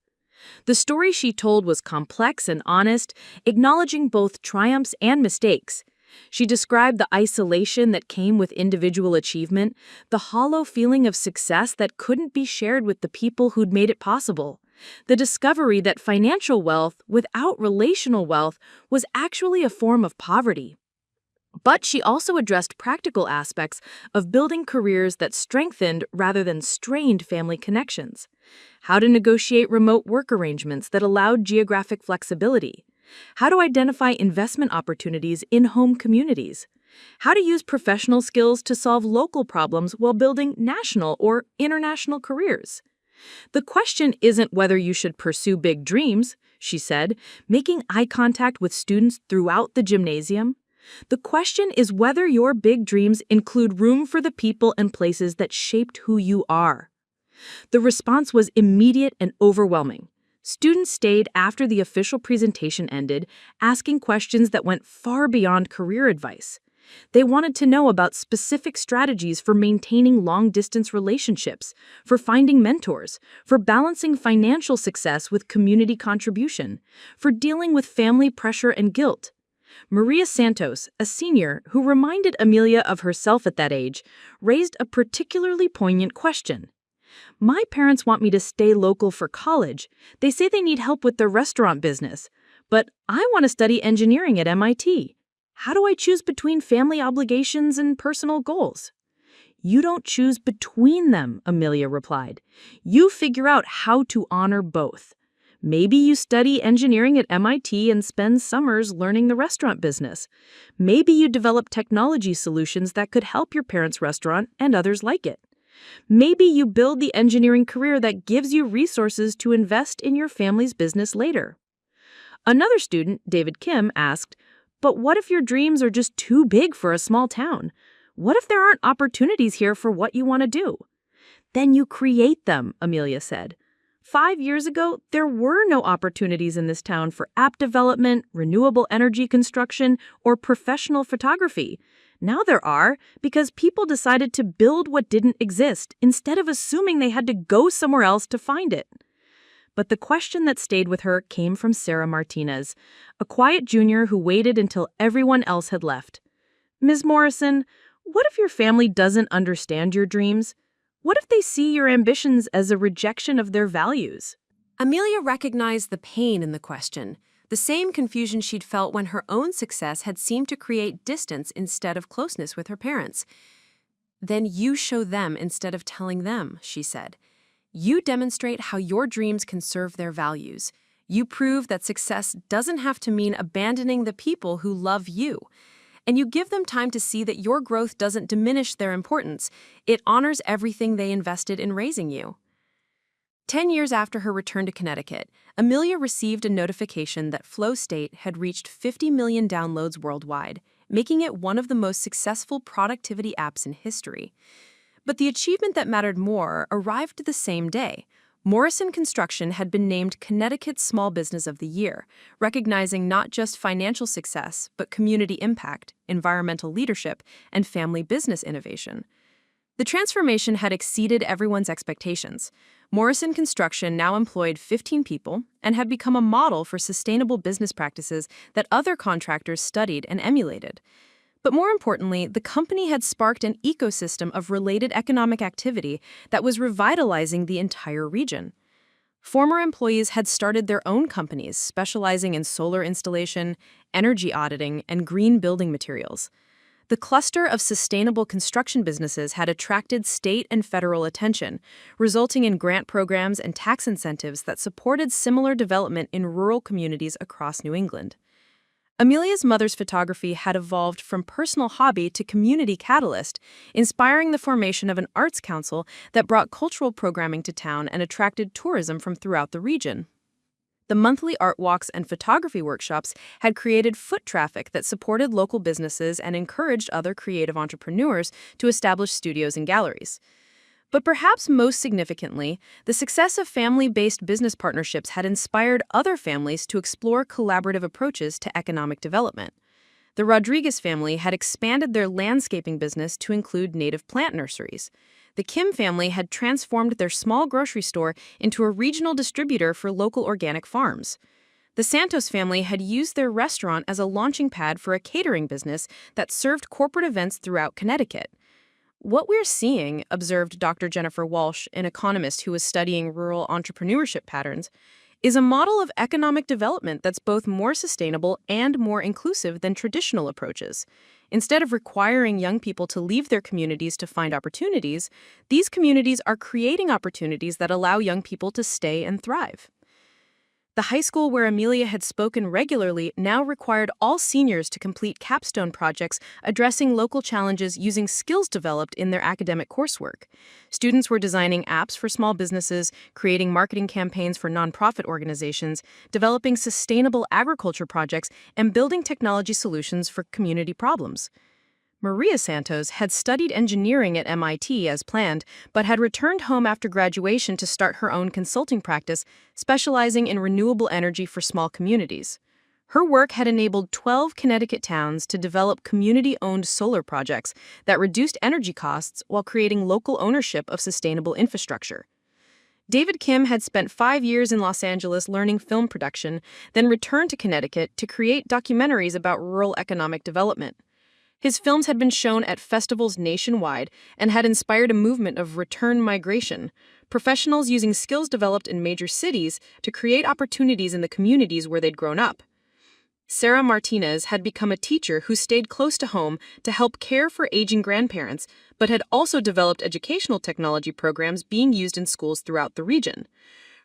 S1: The story she told was complex and honest, acknowledging both triumphs and mistakes. She described the isolation that came with individual achievement, the hollow feeling of success that couldn't be shared with the people who'd made it possible, the discovery that financial wealth without relational wealth was actually a form of poverty.
S2: But she also addressed practical aspects of building careers that strengthened rather than strained family connections. How to negotiate remote work arrangements that allowed geographic flexibility. How to identify investment opportunities in home communities. How to use professional skills to solve local problems while building national or international careers. The question isn't whether you should pursue big dreams, she said, making eye contact with students throughout the gymnasium. The question is whether your big dreams include room for the people and places that shaped who you are. The response was immediate and overwhelming. Students stayed after the official presentation ended, asking questions that went far beyond career advice. They wanted to know about specific strategies for maintaining long-distance relationships, for finding mentors, for balancing financial success with community contribution, for dealing with family pressure and guilt. Maria Santos, a senior who reminded Amelia of herself at that age, raised a particularly poignant question. My parents want me to stay local for college. They say they need help with their restaurant business. But I want to study engineering at MIT. How do I choose between family obligations and personal goals? You don't choose between them, Amelia replied. You figure out how to honor both. Maybe you study engineering at MIT and spend summers learning the restaurant business. Maybe you develop technology solutions that could help your parents' restaurant and others like it. Maybe you build the engineering career that gives you resources to invest in your family's business later. Another student, David Kim, asked, but what if your dreams are just too big for a small town? What if there aren't opportunities here for what you want to do? Then you create them, Amelia said. 5 years ago, there were no opportunities in this town for app development, renewable energy construction, or professional photography. Now there are, because people decided to build what didn't exist instead of assuming they had to go somewhere else to find it. But the question that stayed with her came from Sarah Martinez, a quiet junior who waited until everyone else had left. Ms. Morrison, what if your family doesn't understand your dreams? What if they see your ambitions as a rejection of their values?
S3: Amelia recognized the pain in the question, the same confusion she'd felt when her own success had seemed to create distance instead of closeness with her parents. Then you show them instead of telling them, she said. You demonstrate how your dreams can serve their values. You prove that success doesn't have to mean abandoning the people who love you. And you give them time to see that your growth doesn't diminish their importance. It honors everything they invested in raising you. 10 years after her return to Connecticut, Amelia received a notification that Flow State had reached 50 million downloads worldwide, making it one of the most successful productivity apps in history. But the achievement that mattered more arrived the same day. Morrison Construction had been named Connecticut's Small Business of the Year, recognizing not just financial success, but community impact, environmental leadership, and family business innovation. The transformation had exceeded everyone's expectations. Morrison Construction now employed 15 people and had become a model for sustainable business practices that other contractors studied and emulated. But more importantly, the company had sparked an ecosystem of related economic activity that was revitalizing the entire region. Former employees had started their own companies specializing in solar installation, energy auditing, and green building materials. The cluster of sustainable construction businesses had attracted state and federal attention, resulting in grant programs and tax incentives that supported similar development in rural communities across New England. Amelia's mother's photography had evolved from personal hobby to community catalyst, inspiring the formation of an arts council that brought cultural programming to town and attracted tourism from throughout the region. The monthly art walks and photography workshops had created foot traffic that supported local businesses and encouraged other creative entrepreneurs to establish studios and galleries. But perhaps most significantly, the success of family-based business partnerships had inspired other families to explore collaborative approaches to economic development. The Rodriguez family had expanded their landscaping business to include native plant nurseries. The Kim family had transformed their small grocery store into a regional distributor for local organic farms. The Santos family had used their restaurant as a launching pad for a catering business that served corporate events throughout Connecticut. What we're seeing, observed Dr. Jennifer Walsh, an economist who was studying rural entrepreneurship patterns, is a model of economic development that's both more sustainable and more inclusive than traditional approaches.
S2: Instead of requiring young people to leave their communities to find opportunities, these communities are creating opportunities that allow young people to stay and thrive. The high school where Amelia had spoken regularly now required all seniors to complete capstone projects addressing local challenges using skills developed in their academic coursework. Students were designing apps for small businesses, creating marketing campaigns for nonprofit organizations, developing sustainable agriculture projects, and building technology solutions for community problems. Maria Santos had studied engineering at MIT as planned, but had returned home after graduation to start her own consulting practice, specializing in renewable energy for small communities. Her work had enabled 12 Connecticut towns to develop community-owned solar projects that reduced energy costs while creating local ownership of sustainable infrastructure. David Kim had spent 5 years in Los Angeles learning film production, then returned to Connecticut to create documentaries about rural economic development. His films had been shown at festivals nationwide and had inspired a movement of return migration, professionals using skills developed in major cities to create opportunities in the communities where they'd grown up. Sarah Martinez had become a teacher who stayed close to home to help care for aging grandparents, but had also developed educational technology programs being used in schools throughout the region.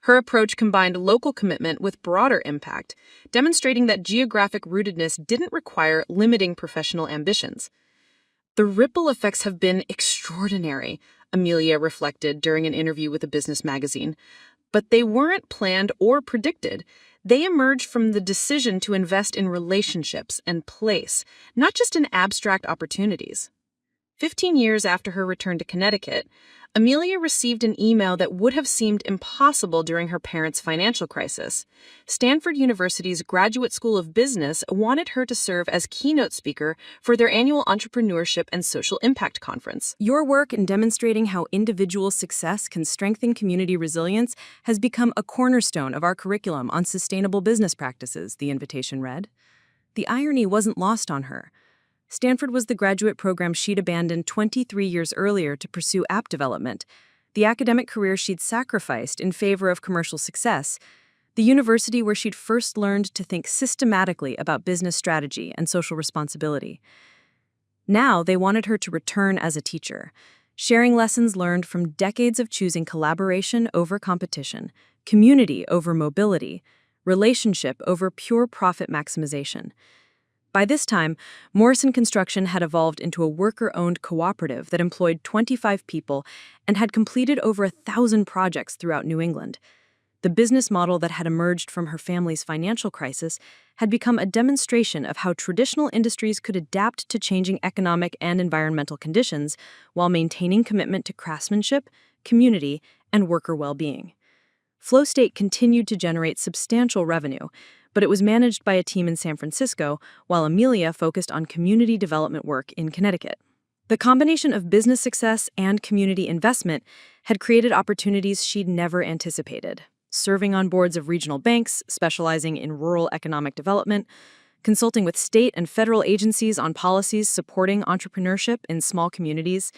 S2: Her approach combined local commitment with broader impact, demonstrating that geographic rootedness didn't require limiting professional ambitions. The ripple effects have been extraordinary, Amelia reflected during an interview with a business magazine. But they weren't planned or predicted. They emerged from the decision to invest in relationships and place, not just in abstract opportunities. 15 years after her return to Connecticut, Amelia received an email that would have seemed impossible during her parents' financial crisis. Stanford University's Graduate School of Business wanted her to serve as keynote speaker for their annual Entrepreneurship and Social Impact Conference.
S3: Your work in demonstrating how individual success can strengthen community resilience has become a cornerstone of our curriculum on sustainable business practices, the invitation read. The irony wasn't lost on her. Stanford was the graduate program she'd abandoned 23 years earlier to pursue app development, the academic career she'd sacrificed in favor of commercial success, the university where she'd first learned to think systematically about business strategy and social responsibility. Now they wanted her to return as a teacher, sharing lessons learned from decades of choosing collaboration over competition, community over mobility, relationship over pure profit maximization. By this time, Morrison Construction had evolved into a worker-owned cooperative that employed 25 people and had completed over 1,000 projects throughout New England. The business model that had emerged from her family's financial crisis had become a demonstration of how traditional industries could adapt to changing economic and environmental conditions while maintaining commitment to craftsmanship, community, and worker well-being. Flow State continued to generate substantial revenue, but it was managed by a team in San Francisco, while Amelia focused on community development work in Connecticut. The combination of business success and community investment had created opportunities she'd never anticipated, serving on boards of regional banks specializing in rural economic development, consulting with state and federal agencies on policies supporting entrepreneurship in small communities,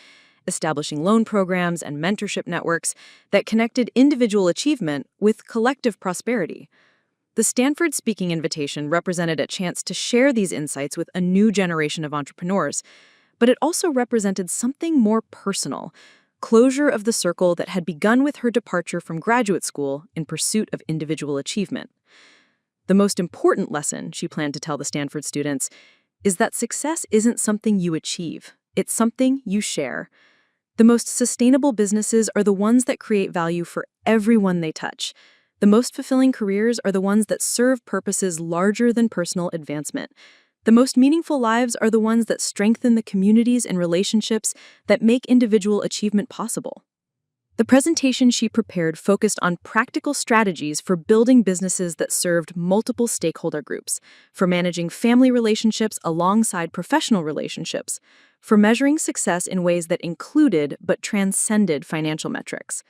S3: establishing loan programs and mentorship networks that connected individual achievement with collective prosperity. The Stanford speaking invitation represented a chance to share these insights with a new generation of entrepreneurs, but it also represented something more personal, closure of the circle that had begun with her departure from graduate school in pursuit of individual achievement. The most important lesson she planned to tell the Stanford students is that success isn't something you achieve, it's something you share. The most sustainable businesses are the ones that create value for everyone they touch. The most fulfilling careers are the ones that serve purposes larger than personal advancement. The most meaningful lives are the ones that strengthen the communities and relationships that make individual achievement possible. The presentation she prepared focused on practical strategies for building businesses that served multiple stakeholder groups, for managing family relationships alongside professional relationships, for measuring success in ways that included but transcended financial metrics.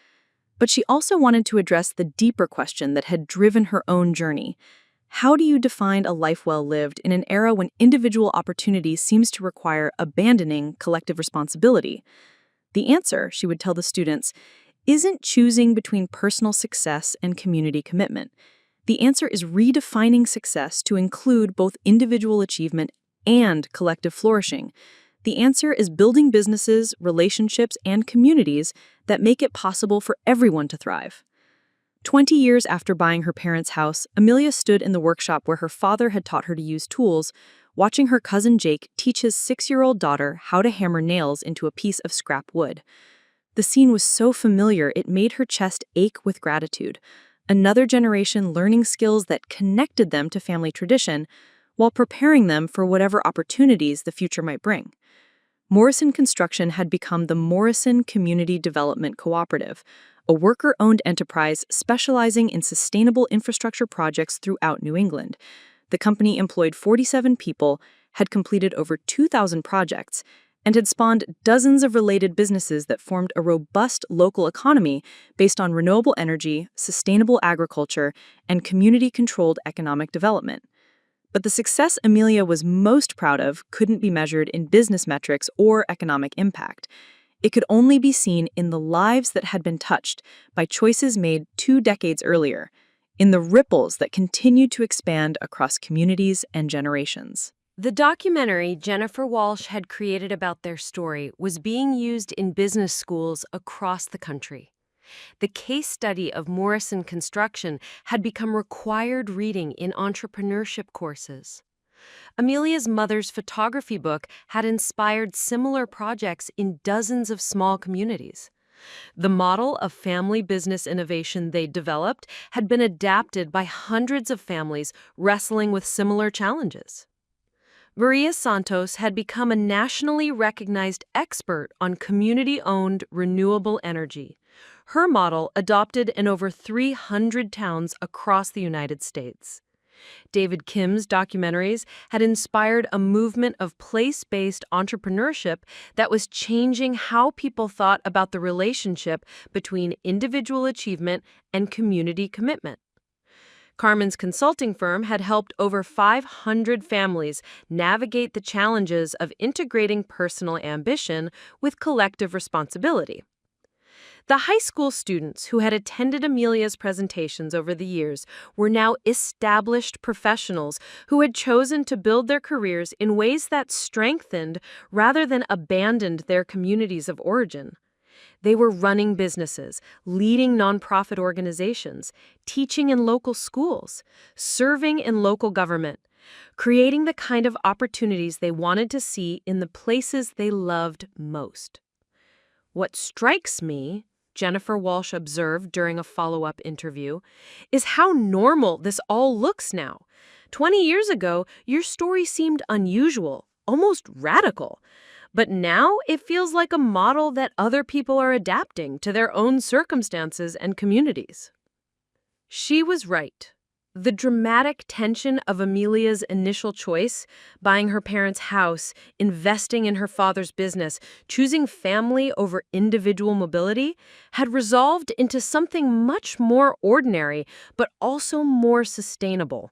S3: But she also wanted to address the deeper question that had driven her own journey. How do you define a life well lived in an era when individual opportunity seems to require abandoning collective responsibility? The answer, she would tell the students, isn't choosing between personal success and community commitment. The answer is redefining success to include both individual achievement
S2: and collective flourishing? The answer is building businesses, relationships, and communities that make it possible for everyone to thrive. 20 years after buying her parents' house, Amelia stood in the workshop where her father had taught her to use tools, watching her cousin Jake teach his 6-year-old daughter how to hammer nails into a piece of scrap wood. The scene was so familiar it made her chest ache with gratitude. Another generation learning skills that connected them to family tradition while preparing them for whatever opportunities the future might bring. Morrison Construction had become the Morrison Community Development Cooperative, a worker-owned enterprise specializing in sustainable infrastructure projects throughout New England. The company employed 47 people, had completed over 2,000 projects, and had spawned dozens of related businesses that formed a robust local economy based on renewable energy, sustainable agriculture, and community-controlled economic development. But the success Amelia was most proud of couldn't be measured in business metrics or economic impact. It could only be seen in the lives that had been touched by choices made 2 decades earlier, in the ripples that continued to expand across communities and generations.
S1: The documentary Jennifer Walsh had created about their story was being used in business schools across the country. The case study of Morrison Construction had become required reading in entrepreneurship courses. Amelia's mother's photography book had inspired similar projects in dozens of small communities. The model of family business innovation they developed had been adapted by hundreds of families wrestling with similar challenges. Maria Santos had become a nationally recognized expert on community-owned renewable energy. Her model adopted in over 300 towns across the United States. David Kim's documentaries had inspired a movement of place-based entrepreneurship that was changing how people thought about the relationship between individual achievement and community commitment. Carmen's consulting firm had helped over 500 families navigate the challenges of integrating personal ambition with collective responsibility. The high school students who had attended Amelia's presentations over the years were now established professionals who had chosen to build their careers in ways that strengthened rather than abandoned their communities of origin. They were running businesses, leading nonprofit organizations, teaching in local schools, serving in local government, creating the kind of opportunities they wanted to see in the places they loved most. What strikes me, Jennifer Walsh observed during a follow-up interview, is how normal this all looks now. 20 years ago, your story seemed unusual, almost radical. But now it feels like a model that other people are adapting to their own circumstances and communities. She was right. The dramatic tension of Amelia's initial choice, buying her parents' house, investing in her father's business, choosing family over individual mobility, had resolved into something much more ordinary, but also more sustainable.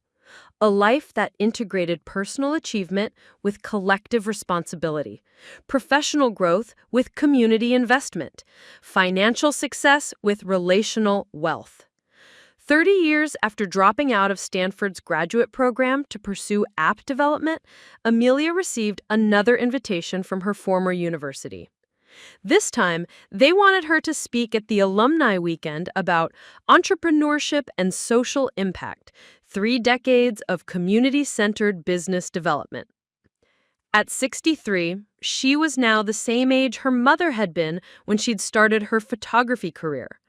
S1: A life that integrated personal achievement with collective responsibility, professional growth with community investment, financial success with relational wealth. 30 years after dropping out of Stanford's graduate program to pursue app development, Amelia received another invitation from her former university. This time, they wanted her to speak at the alumni weekend about entrepreneurship and social impact, 3 decades of community-centered business development. At 63, she was now the same age her mother had been when she'd started her photography career.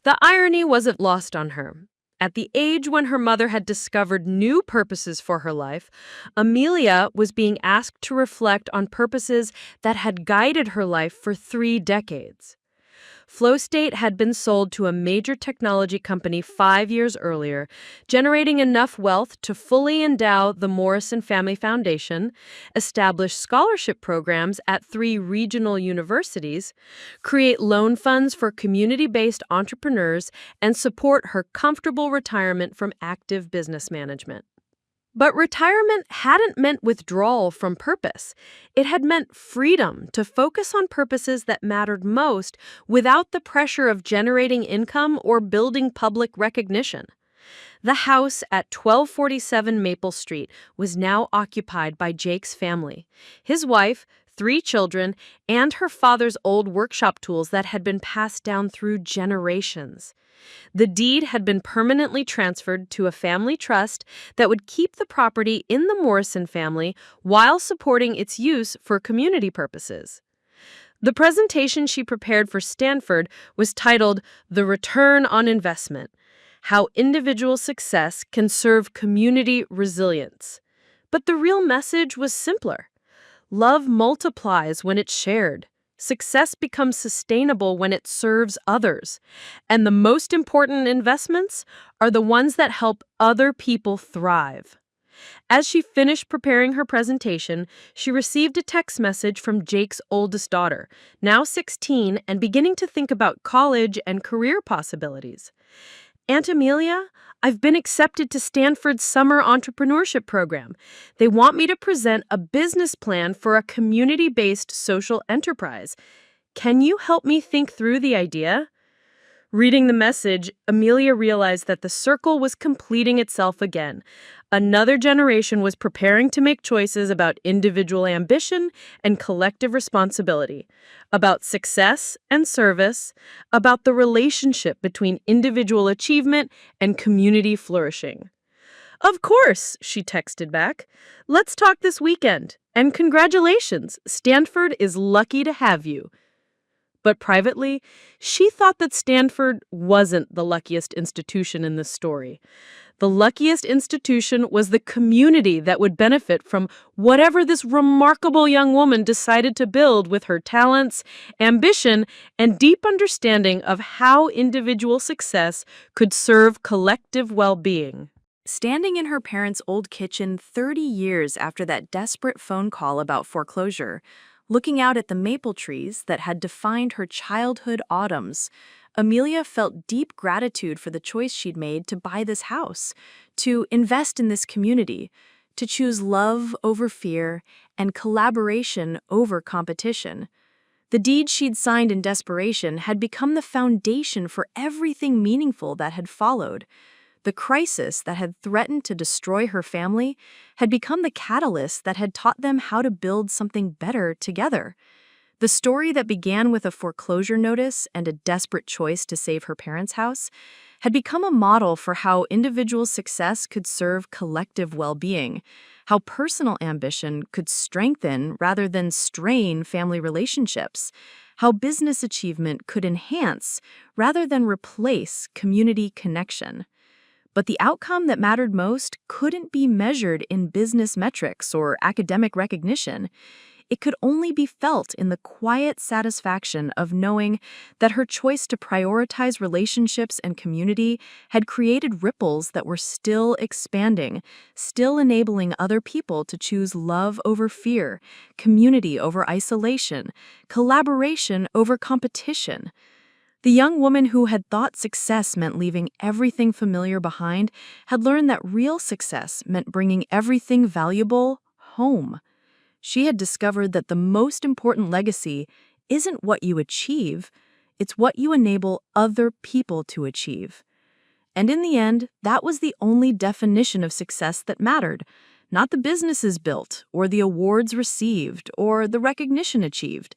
S1: The irony wasn't lost on her. At the age when her mother had discovered new purposes for her life, Amelia was being asked to reflect on purposes that had guided her life for 3 decades. FlowState had been sold to a major technology company 5 years earlier, generating enough wealth to fully endow the Morrison Family Foundation, establish scholarship programs at 3 regional universities, create loan funds for community-based entrepreneurs, and support her comfortable retirement from active business management. But retirement hadn't meant withdrawal from purpose. It had meant freedom to focus on purposes that mattered most without the pressure of generating income or building public recognition. The house at 1247 Maple Street was now occupied by Jake's family, his wife, 3 children, and her father's old workshop tools that had been passed down through generations. The deed had been permanently transferred to a family trust that would keep the property in the Morrison family while supporting its use for community purposes. The presentation she prepared for Stanford was titled The Return on Investment: How Individual Success Can Serve Community Resilience. But the real message was simpler. Love multiplies when it's shared. Success becomes sustainable when it serves others. And the most important investments are the ones that help other people thrive. As she finished preparing her presentation, she received a text message from Jake's oldest daughter, now 16 and beginning to think about college and career possibilities. Aunt Amelia, I've been accepted to Stanford's summer entrepreneurship program. They want me to present a business plan for a community-based social enterprise. Can you help me think through the idea? Reading the message, Amelia realized that the circle was completing itself again. Another generation was preparing to make choices about individual ambition and collective responsibility, about success and service, about the relationship between individual achievement and community flourishing. Of course, she texted back. Let's talk this weekend. And congratulations, Stanford is lucky to have you. But privately, she thought that Stanford wasn't the luckiest institution in this story. The luckiest institution was the community that would benefit from whatever this remarkable young woman decided to build with her talents, ambition, and deep understanding of how individual success could serve collective well-being.
S2: Standing in her parents' old kitchen 30 years after that desperate phone call about foreclosure, looking out at the maple trees that had defined her childhood autumns, Amelia felt deep gratitude for the choice she'd made to buy this house, to invest in this community, to choose love over fear and collaboration over competition. The deed she'd signed in desperation had become the foundation for everything meaningful that had followed. The crisis that had threatened to destroy her family had become the catalyst that had taught them how to build something better together. The story that began with a foreclosure notice and a desperate choice to save her parents' house had become a model for how individual success could serve collective well-being, how personal ambition could strengthen rather than strain family relationships, how business achievement could enhance rather than replace community connection. But the outcome that mattered most couldn't be measured in business metrics or academic recognition. It could only be felt in the quiet satisfaction of knowing that her choice to prioritize relationships and community had created ripples that were still expanding, still enabling other people to choose love over fear, community over isolation, collaboration over competition. The young woman who had thought success meant leaving everything familiar behind had learned that real success meant bringing everything valuable home. She had discovered that the most important legacy isn't what you achieve, it's what you enable other people to achieve. And in the end, that was the only definition of success that mattered, not the businesses built, or the awards received, or the recognition achieved,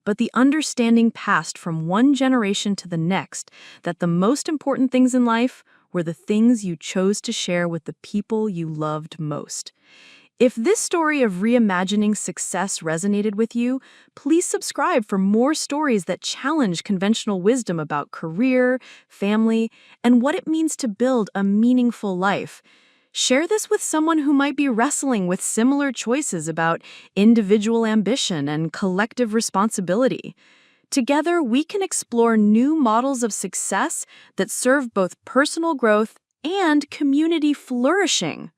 S2: but the understanding passed from one generation to the next that the most important things in life were the things you chose to share with the people you loved most. If this story of reimagining success resonated with you, please subscribe for more stories that challenge conventional wisdom about career, family, and what it means to build a meaningful life. Share this with someone who might be wrestling with similar choices about individual ambition and collective responsibility. Together, we can explore new models of success that serve both personal growth and community flourishing.